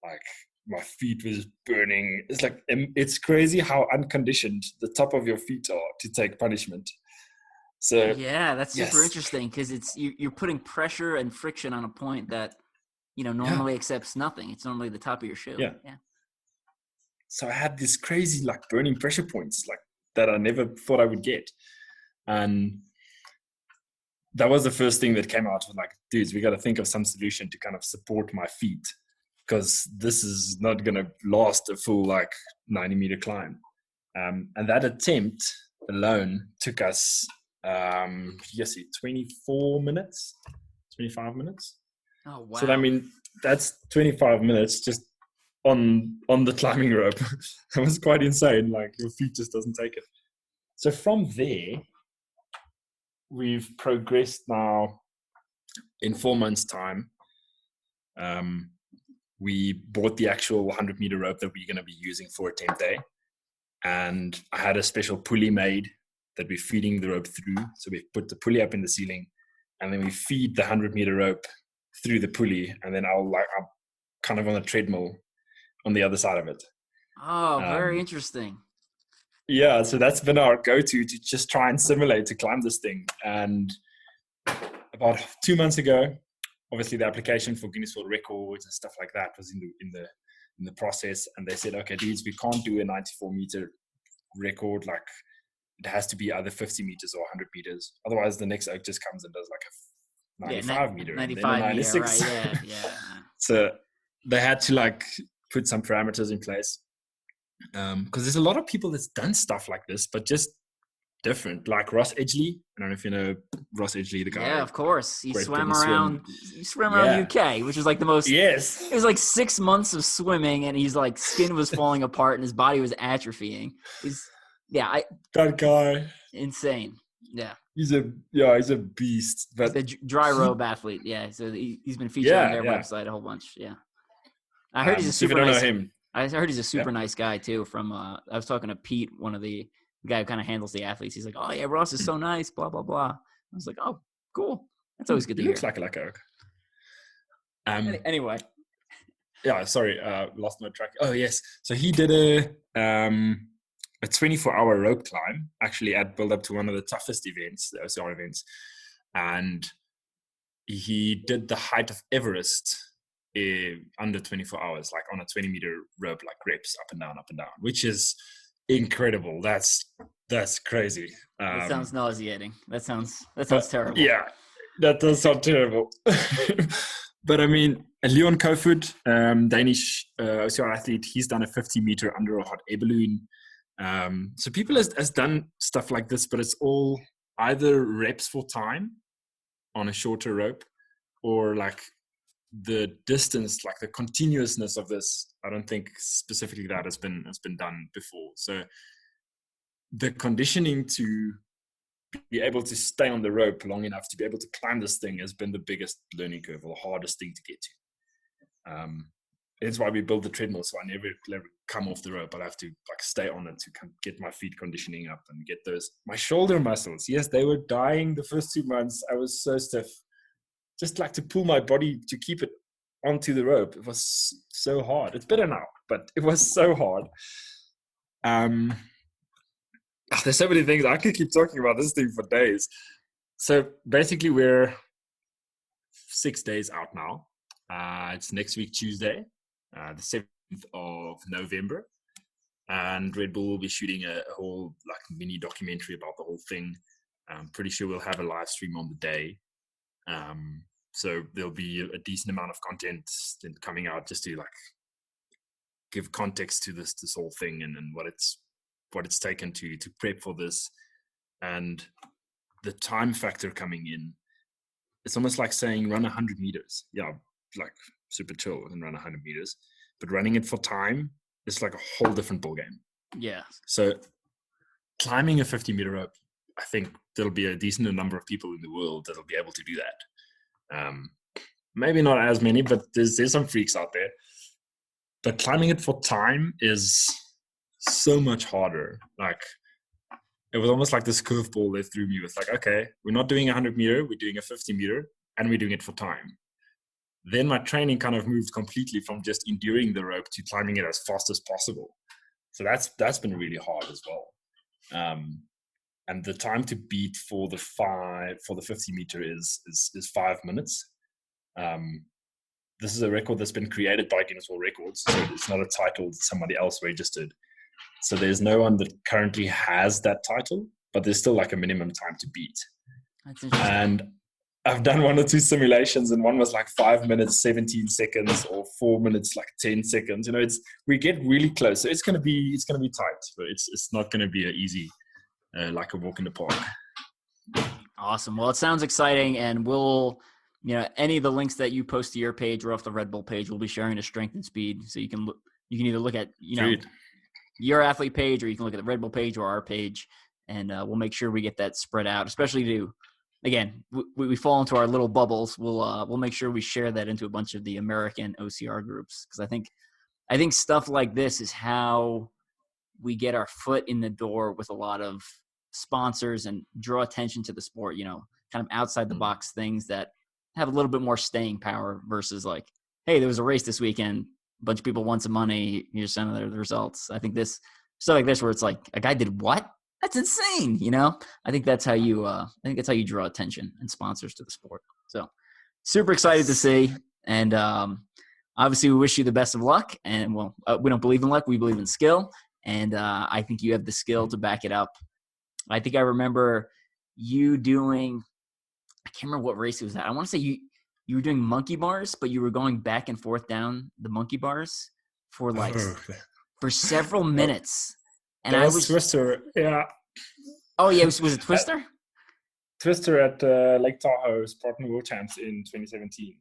S2: Like, my feet was burning. It's like, it's crazy how unconditioned the top of your feet are to take punishment. So
S1: yeah, that's super interesting, because it's you're putting pressure and friction on a point that normally accepts nothing. It's normally the top of your shoe.
S2: Yeah. So I had this crazy like burning pressure points like that I never thought I would get, and that was the first thing that came out. Was like, dudes, we got to think of some solution to kind of support my feet, because this is not going to last a full like 90-meter climb. And that attempt alone took us 24 minutes, 25 minutes.
S1: Oh, wow.
S2: So, I mean, that's 25 minutes just on the climbing rope. That was quite insane. Like, your feet just doesn't take it. So from there, we've progressed now in 4 months' time. We bought the actual 100-meter rope that we're going to be using for attempt day. And I had a special pulley made that we're feeding the rope through. So we put the pulley up in the ceiling, and then we feed the 100-meter rope through the pulley, and then I'm kind of on a treadmill on the other side of it.
S1: Oh, very interesting.
S2: Yeah, so that's been our go-to to just try and simulate to climb this thing. And about 2 months ago, obviously the application for Guinness World Records and stuff like that was in the process, and they said, okay, dudes, we can't do a 94-meter record. Like, it has to be either 50 meters or 100 meters. Otherwise, the next oak just comes and does like a 95 meter,
S1: 95
S2: and then a 96.
S1: Meter, right? Yeah.
S2: So they had to like put some parameters in place, because there's a lot of people that's done stuff like this, but just different. Like Ross Edgley. I don't know if you know Ross Edgley, the guy.
S1: Yeah, of course. He
S2: Great
S1: swam
S2: Britain
S1: around.
S2: swim.
S1: He swam around UK, which is like the most.
S2: Yes.
S1: It was like 6 months of swimming, and he's like skin was falling apart, and his body was atrophying.
S2: That guy.
S1: Insane. Yeah.
S2: He's a beast. But
S1: the dry robe athlete. Yeah. So he's been featured on their website a whole bunch. Yeah. I heard he's a super nice. I heard he's a super nice guy too. From I was talking to Pete, one of the guy who kind of handles the athletes. He's like, "Oh yeah, Ross is so nice." Blah blah blah. I was like, "Oh, cool. That's always good to hear."
S2: Looks like a
S1: Anyway.
S2: Yeah. Sorry. Lost my track. Oh yes. So he did a 24-hour rope climb, actually at build up to one of the toughest events, the OCR events. And he did the height of Everest under 24 hours, like on a 20-meter rope, like reps up and down, which is incredible. That's crazy.
S1: That sounds nauseating. That sounds terrible.
S2: Yeah, that does sound terrible. But I mean, Leon Kofod, Danish OCR athlete, he's done a 50-meter under a hot air balloon. So people has done stuff like this, but it's all either reps for time on a shorter rope, or like the distance, like the continuousness of this. I don't think specifically that has been done before. So the conditioning to be able to stay on the rope long enough to be able to climb this thing has been the biggest learning curve, or the hardest thing to get to. That's why we built the treadmill, so I never come off the rope. I have to like stay on it to get my feet conditioning up and get my shoulder muscles. Yes, they were dying the first 2 months. I was so stiff, just like to pull my body to keep it onto the rope. It was so hard. It's better now, but it was so hard. There's so many things I could keep talking about this thing for days. So basically, we're 6 days out now. It's next week, Tuesday, the 7th of November. And Red Bull will be shooting a whole like mini documentary about the whole thing. I'm pretty sure we'll have a live stream on the day. So there'll be a decent amount of content coming out just to like give context to this whole thing and what it's taken to prep for this, and the time factor coming in. It's almost like saying run 100 meters. Yeah, like super chill and run 100 meters, but running it for time is like a whole different ballgame.
S1: Yeah.
S2: So climbing a 50-meter rope, I think there'll be a decent number of people in the world that'll be able to do that. Maybe not as many, but there's some freaks out there. But climbing it for time is so much harder. Like, it was almost like this curveball they threw me with, like, okay, we're not doing a 100-meter, we're doing a 50-meter, and we're doing it for time. Then my training kind of moved completely from just enduring the rope to climbing it as fast as possible. So that's been really hard as well. And the time to beat for the 50-meter is 5 minutes. This is a record that's been created by Guinness World Records, so it's not a title that somebody else registered. So there's no one that currently has that title, but there's still like a minimum time to beat.
S1: That's interesting.
S2: And I've done 1 or 2 simulations, and one was like 5 minutes, 17 seconds, or 4 minutes, like 10 seconds. You know, we get really close. So it's gonna be tight, but it's not gonna be an easy, like a walk in the park.
S1: Awesome. Well, it sounds exciting, and we'll, any of the links that you post to your page or off the Red Bull page, we'll be sharing to Strength and Speed, so you can either look at your athlete page, or you can look at the Red Bull page or our page, and we'll make sure we get that spread out, especially to. Again, we fall into our little bubbles. We'll make sure we share that into a bunch of the American OCR groups, because I think stuff like this is how we get our foot in the door with a lot of sponsors and draw attention to the sport. Kind of outside the box things that have a little bit more staying power versus like, hey, there was a race this weekend, a bunch of people won some money, here's some of the results. I think this stuff like this where it's like a guy did what? That's insane, I think that's how you draw attention and sponsors to the sport. So super excited to see. And obviously we wish you the best of luck. And we don't believe in luck. We believe in skill. And I think you have the skill to back it up. I think I remember you doing, I can't remember what race it was at. I want to say you were doing monkey bars, but you were going back and forth down the monkey bars for several minutes. And
S2: I was Twister, yeah.
S1: Oh yeah, was it Twister?
S2: Twister at Lake Tahoe, Spartan World Champs in 2017.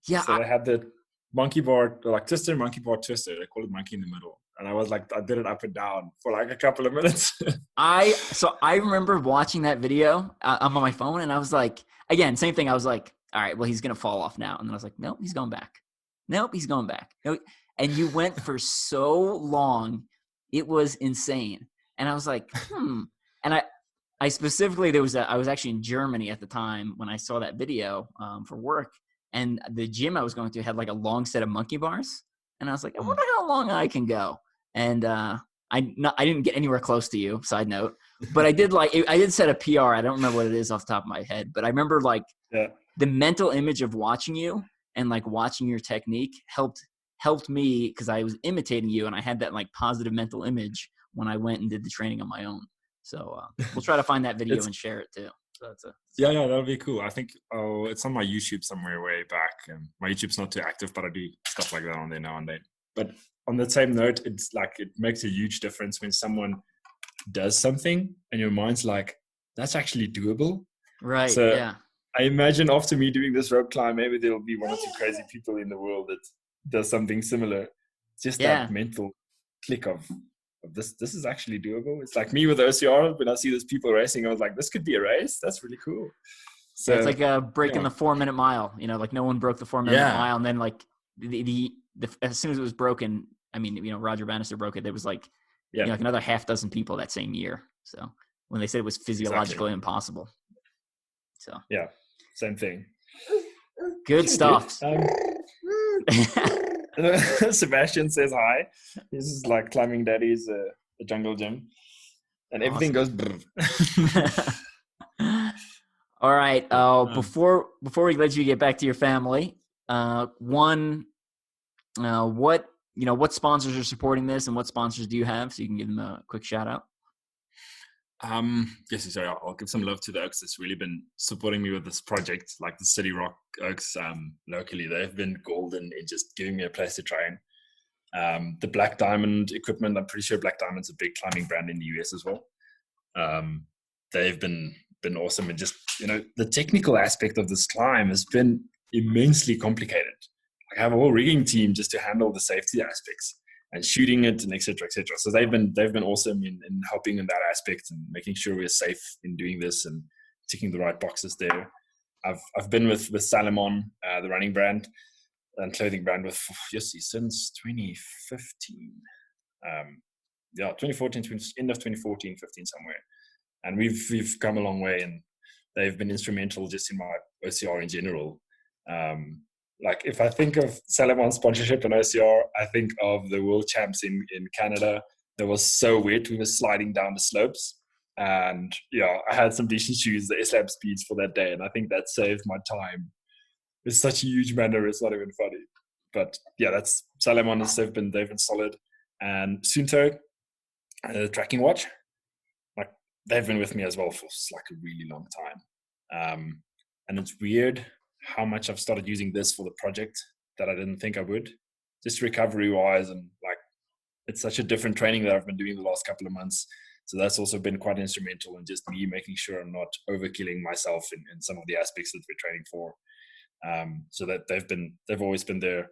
S1: Yeah,
S2: So they had the monkey bar, like Twister, monkey bar, Twister. They call it monkey in the middle. And I was like, I did it up and down for like a couple of minutes.
S1: I remember watching that video. I'm on my phone, and I was like, again, same thing. I was like, all right, well, he's gonna fall off now, and then I was like, nope, he's going back. Nope, he's going back. Nope. And you went for so long, it was insane. And I was like, And I specifically I was actually in Germany at the time when I saw that video for work, and the gym I was going to had like a long set of monkey bars, and I was like, I wonder how long I can go. And I didn't get anywhere close to you. Side note, but I did set a PR. I don't remember what it is off the top of my head, but I remember like the mental image of watching you and like watching your technique helped me because I was imitating you, and I had that like positive mental image when I went and did the training on my own. So we'll try to find that video and share it too. So that's
S2: yeah, that'll be cool. I think it's on my YouTube somewhere way back. My YouTube's not too active, but I do stuff like that on there now and then. But on the same note, it's like it makes a huge difference when someone does something and your mind's like, that's actually doable.
S1: Right.
S2: So
S1: yeah.
S2: I imagine after me doing this rope climb, maybe there'll be one or two crazy people in the world that does something similar. Just that mental click of this is actually doable. It's like me with the OCR. When I see those people racing, I was like, this could be a race. That's really cool. So
S1: it's like breaking the 4-minute mile. You know, like no one broke the 4-minute mile, and then like the as soon as it was broken, I mean, you know, Roger Bannister broke it. There was like you know, like another half dozen people that same year. So when they said it was physiologically impossible. So
S2: yeah, same thing.
S1: Good stuff.
S2: Sebastian says hi. This is like climbing daddy's the jungle gym, and everything goes.
S1: All right. Before we let you get back to your family, what sponsors are supporting this, and what sponsors do you have, so you can give them a quick shout out?
S2: Yes, sorry. I'll give some love to the Oaks that's really been supporting me with this project, like the City Rock Oaks locally. They've been golden in just giving me a place to train. The Black Diamond equipment, I'm pretty sure Black Diamond's a big climbing brand in the US as well. They've been awesome, and just, you know, the technical aspect of this climb has been immensely complicated. I have a whole rigging team just to handle the safety aspects and shooting it and et cetera, et cetera. So they've been awesome in helping in that aspect and making sure we're safe in doing this and ticking the right boxes there. I've been with Salomon, the running brand and clothing brand since 2015. 2014, end of 2014, 15 somewhere. And we've come a long way, and they've been instrumental just in my OCR in general. Like if I think of Salomon sponsorship and OCR, I think of the World Champs in Canada. That was so wet. We were sliding down the slopes, and I had some decent shoes, the S-Lab speeds for that day, and I think that saved my time. It's such a huge manner. It's not even funny, but that's Salomon. They've been solid, and Sunto, the tracking watch, like they've been with me as well for like a really long time. And it's weird how much I've started using this for the project that I didn't think I would, just recovery wise, and like it's such a different training that I've been doing the last couple of months. So that's also been quite instrumental in just me making sure I'm not overkilling myself in some of the aspects that we're training for. So that they've always been there.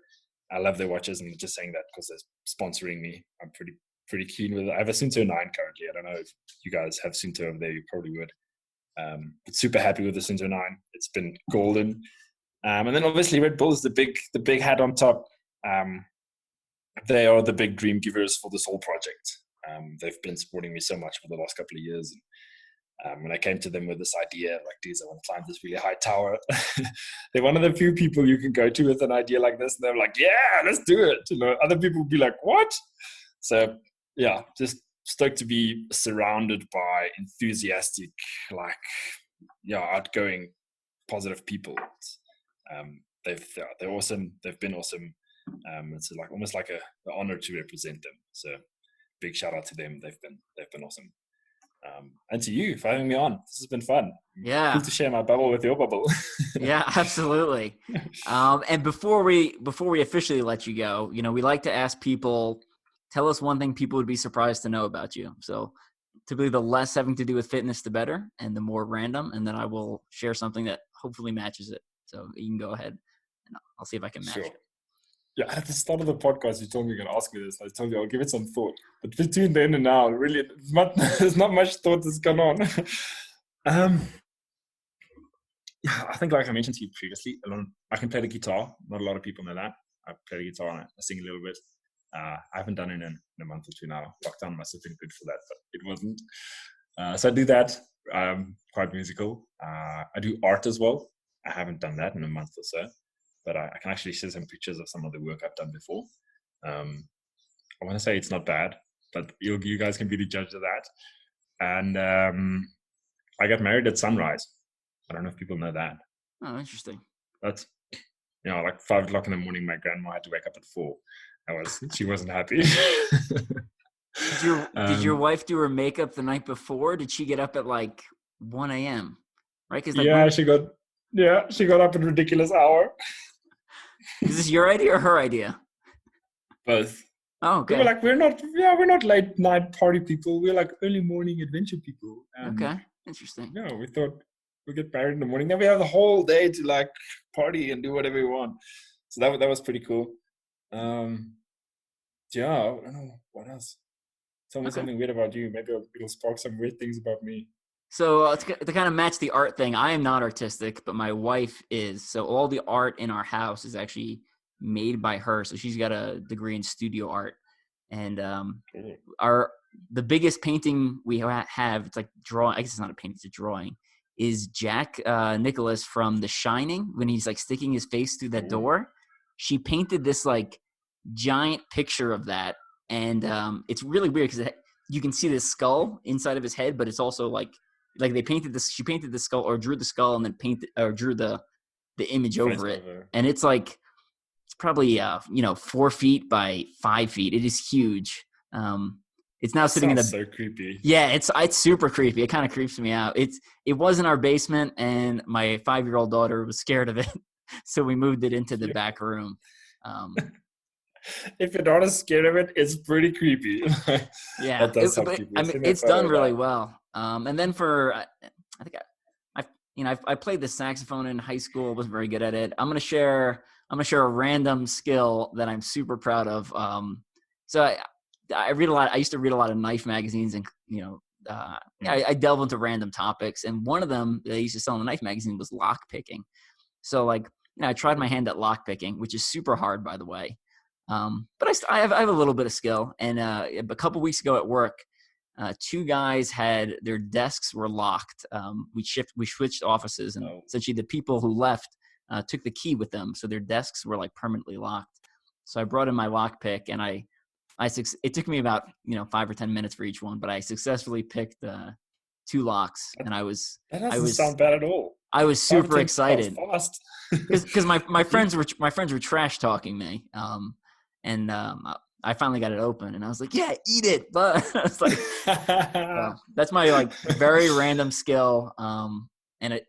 S2: I love their watches, and just saying that because they're sponsoring me, I'm pretty keen with it. I have a Sunto 9 currently. I don't know if you guys have Sunto over there. You probably would. But super happy with the Sunto 9. It's been golden. And then obviously Red Bull is the big hat on top. They are the big dream givers for this whole project. They've been supporting me so much for the last couple of years. And when I came to them with this idea, like, geez, I want to climb this really high tower. They're one of the few people you can go to with an idea like this, and they're like, yeah, let's do it. You know, other people would be like, what? So just stoked to be surrounded by enthusiastic, outgoing, positive people. They're awesome. They've been awesome. It's like almost like an honor to represent them. So big shout out to them. They've been awesome. And to you for having me on. This has been fun.
S1: Yeah.
S2: Cool to share my bubble with your bubble.
S1: Yeah, absolutely. And before we officially let you go, we like to ask people, tell us one thing people would be surprised to know about you. So typically the less having to do with fitness, the better, and the more random. And then I will share something that hopefully matches it. So you can go ahead and I'll see if I can match it.
S2: Yeah, at the start of the podcast, you told me you're going to ask me this. I told you I'll give it some thought. But between then and now, really, there's not much thought that's gone on. Yeah, I think like I mentioned to you previously, I can play the guitar. Not a lot of people know that. I play the guitar and I sing a little bit. I haven't done it in a month or two now. Lockdown must have been good for that, but it wasn't. So I do that. Quite musical. I do art as well. I haven't done that in a month or so, but I can actually share some pictures of some of the work I've done before. I want to say it's not bad, but you guys can be the judge of that. And I got married at sunrise. I don't know if people know that.
S1: Oh, interesting.
S2: That's, like 5 o'clock in the morning, my grandma had to wake up at 4. She wasn't happy.
S1: Did your wife do her makeup the night before? Did she get up at like 1 a.m.? Right?
S2: She got up at a ridiculous hour.
S1: Is this your idea or her idea?
S2: Both.
S1: Oh, okay.
S2: We were like, we're not late night party people. We're like early morning adventure people.
S1: Okay, interesting.
S2: Yeah, we thought we get married in the morning. Then we have the whole day to like party and do whatever we want. So that was pretty cool. I don't know what else. Tell me something weird about you. Maybe it'll spark some weird things about me.
S1: So to kind of match the art thing, I am not artistic, but my wife is. So all the art in our house is actually made by her. So she's got a degree in studio art. And the biggest painting we have, it's like drawing. I guess it's not a painting, it's a drawing. Is Jack Nicholas from The Shining when he's like sticking his face through that door. She painted this like giant picture of that, and it's really weird because you can see this skull inside of his head, but it's also like they painted this. She painted the skull or drew the skull and then drew the image over it, and it's like it's probably 4 feet by 5 feet. It is huge. It's now sitting
S2: so creepy.
S1: Yeah, it's super creepy. It kind of creeps me out. It was in our basement, and my 5-year-old daughter was scared of it, so we moved it into the back room.
S2: If your daughter's scared of it, it's pretty creepy.
S1: Yeah, it's done really well. And then I played the saxophone in high school. Wasn't very good at it. I'm gonna share a random skill that I'm super proud of. So I read a lot. I used to read a lot of knife magazines, and I delve into random topics. And one of them that I used to sell in the knife magazine was lock picking. So I tried my hand at lock picking, which is super hard, by the way. But I have a little bit of skill. And a couple weeks ago at work, 2 guys had their desks were locked. We switched offices, and essentially the people who left took the key with them, so their desks were like permanently locked. So I brought in my lock pick, and it took me about 5 or 10 minutes for each one, but I successfully picked 2 locks, and
S2: that doesn't sound bad at all.
S1: I was super excited because my friends were trash talking me, and I finally got it open, and I was like, "Yeah, eat it!" But I was like, "That's my very random skill," and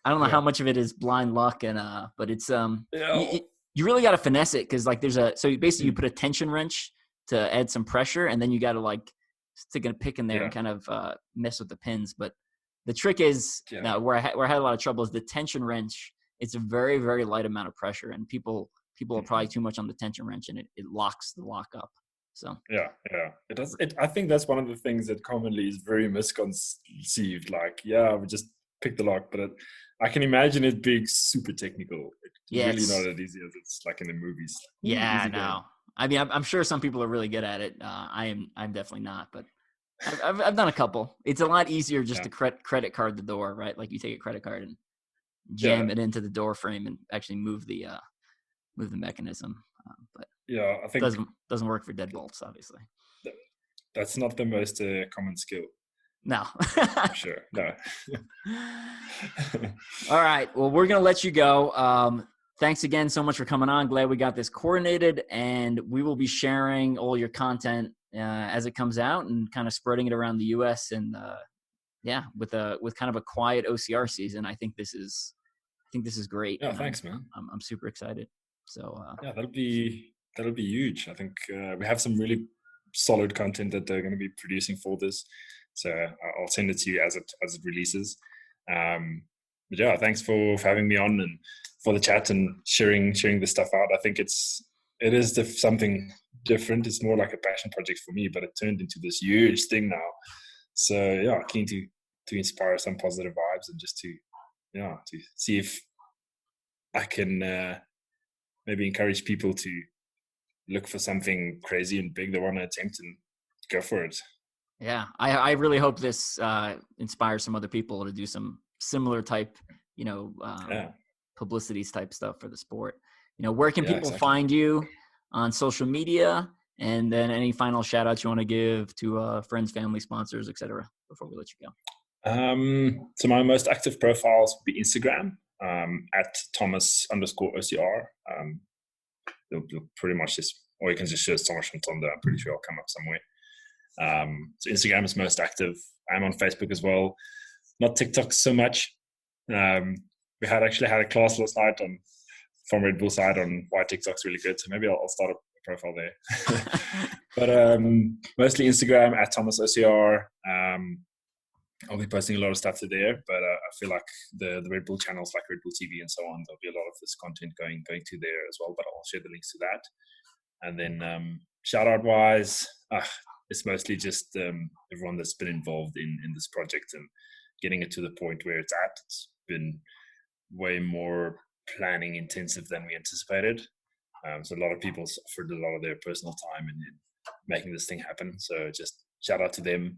S1: I don't know how much of it is blind luck, but it's you really got to finesse it because so basically you put a tension wrench to add some pressure, and then you got to stick a pick in there and kind of mess with the pins. But the trick is where I had a lot of trouble is the tension wrench. It's a very, very light amount of pressure, and people are probably too much on the tension wrench, and it locks the lock up. So
S2: it does. I think that's one of the things that commonly is very misconceived. We just pick the lock, but I can imagine it being super technical. It's really not as easy as it's like in the movies.
S1: Yeah, no. I mean, I'm sure some people are really good at it. I'm definitely not, but I've done a couple. It's a lot easier just to credit card the door, right? Like you take a credit card and jam it into the door frame and actually move the mechanism. But
S2: I think
S1: it doesn't work for deadbolts, obviously.
S2: That's not the most common skill.
S1: No.
S2: Sure. No.
S1: All right. Well, we're going to let you go. Thanks again so much for coming on. Glad we got this coordinated, and we will be sharing all your content as it comes out and kind of spreading it around the U.S. and with kind of a quiet OCR season. I think this is great.
S2: Yeah, thanks, man.
S1: I'm super excited. So
S2: that'll be huge. I think we have some really solid content that they're going to be producing for this. So I'll send it to you as it releases. But yeah, thanks for having me on and for the chat and sharing this stuff out. I think it is something different. It's more like a passion project for me, but it turned into this huge thing now. So yeah, keen to inspire some positive vibes and just to see if I can maybe encourage people to look for something crazy and big they want to attempt and go for it.
S1: Yeah, I really hope this inspires some other people to do some similar type, publicities type stuff for the sport. Where can people find you on social media? And then any final shout outs you want to give to friends, family, sponsors, etc. before we let you
S2: go? So my most active profiles would be Instagram at Thomas_OCR. You'll pretty much or you can just search Thomas from Tonder. I'm pretty sure I'll come up somewhere. So Instagram is most active. I'm on Facebook as well. Not TikTok so much. We actually had a class last night from Red Bull side on why TikTok's really good. So maybe I'll start a profile there. But mostly Instagram at ThomasOCR. I'll be posting a lot of stuff to there, but I feel like the Red Bull channels like Red Bull TV and so on, there'll be a lot of this content going to there as well, but I'll share the links to that. And then shout out wise, it's mostly just everyone that's been involved in this project and getting it to the point where it's at. It's been way more planning intensive than we anticipated. So a lot of people offered a lot of their personal time in making this thing happen. So just shout out to them.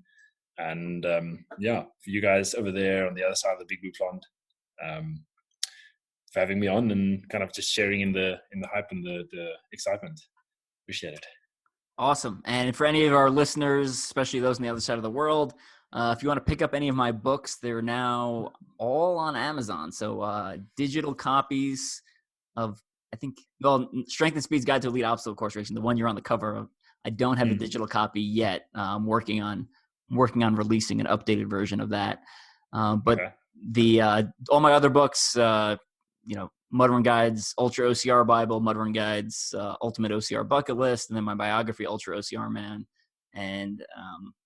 S2: And for you guys over there on the other side of the Big Blue Pond, for having me on and kind of just sharing in the hype and the excitement. Appreciate it.
S1: Awesome. And for any of our listeners, especially those on the other side of the world, if you want to pick up any of my books, they're now all on Amazon. So digital copies of, Strength and Speed's Guide to Elite Obstacle Course Racing, the one you're on the cover of. I don't have a digital copy yet. I'm working on releasing an updated version of that. But the all my other books, Mudrun Guides, Ultra OCR Bible, Mudrun Guides, Ultimate OCR Bucket List, and then my biography, Ultra OCR Man, and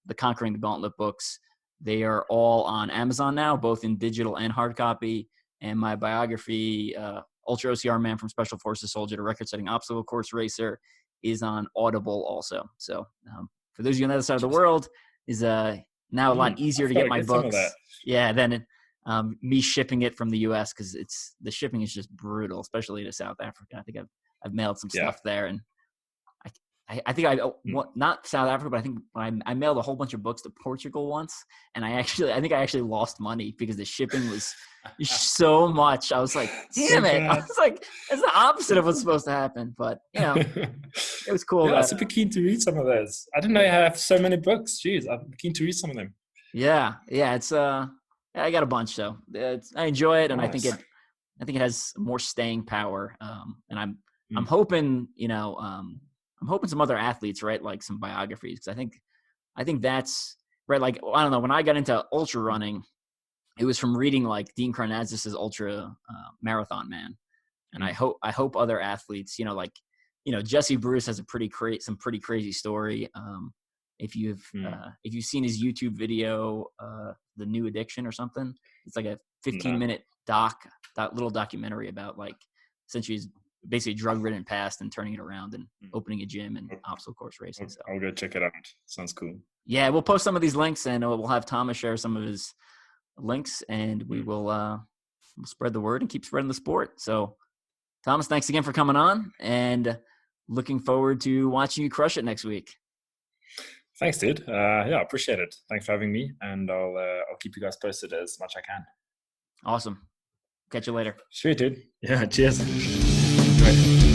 S1: the Conquering the Gauntlet books. They are all on Amazon now, both in digital and hard copy. And my biography, Ultra OCR Man from Special Forces Soldier to Record-Setting Obstacle Course Racer, is on Audible also. So for those of you on the other side of the world, is now a lot easier to get my books. Than me shipping it from the US, because the shipping is just brutal, especially to South Africa. I think I've mailed some stuff there, and I think not South Africa, but I think I mailed a whole bunch of books to Portugal once, and I think I actually lost money because the shipping was so much. I was like, damn it! I was like, it's the opposite of what's supposed to happen, but it was cool.
S2: Yeah, I'm super keen to read some of those. I didn't know you have so many books. Jeez, I'm keen to read some of them.
S1: Yeah, it's I got a bunch, so I enjoy it, and nice. I think it has more staying power. And I'm hoping, I'm hoping some other athletes write like some biographies, because I think that's right. Like, I don't know, when I got into ultra running, it was from reading like Dean Karnazes' Ultra Marathon Man, and I hope other athletes, Jesse Bruce has some pretty crazy story. If you've seen his YouTube video, The New Addiction or something, it's like a 15-minute little documentary about like essentially his basically drug-ridden past and turning it around and opening a gym and obstacle course racing. So
S2: I'll go check it out. Sounds cool.
S1: Yeah, we'll post some of these links, and we'll have Thomas share some of his links, and we will we'll spread the word and keep spreading the sport. So Thomas, thanks again for coming on, and looking forward to watching you crush it next week.
S2: Thanks, dude. I appreciate it. Thanks for having me, and I'll keep you guys posted as much as I can.
S1: Awesome. Catch you later.
S2: Sweet, dude. Yeah, cheers. Enjoy.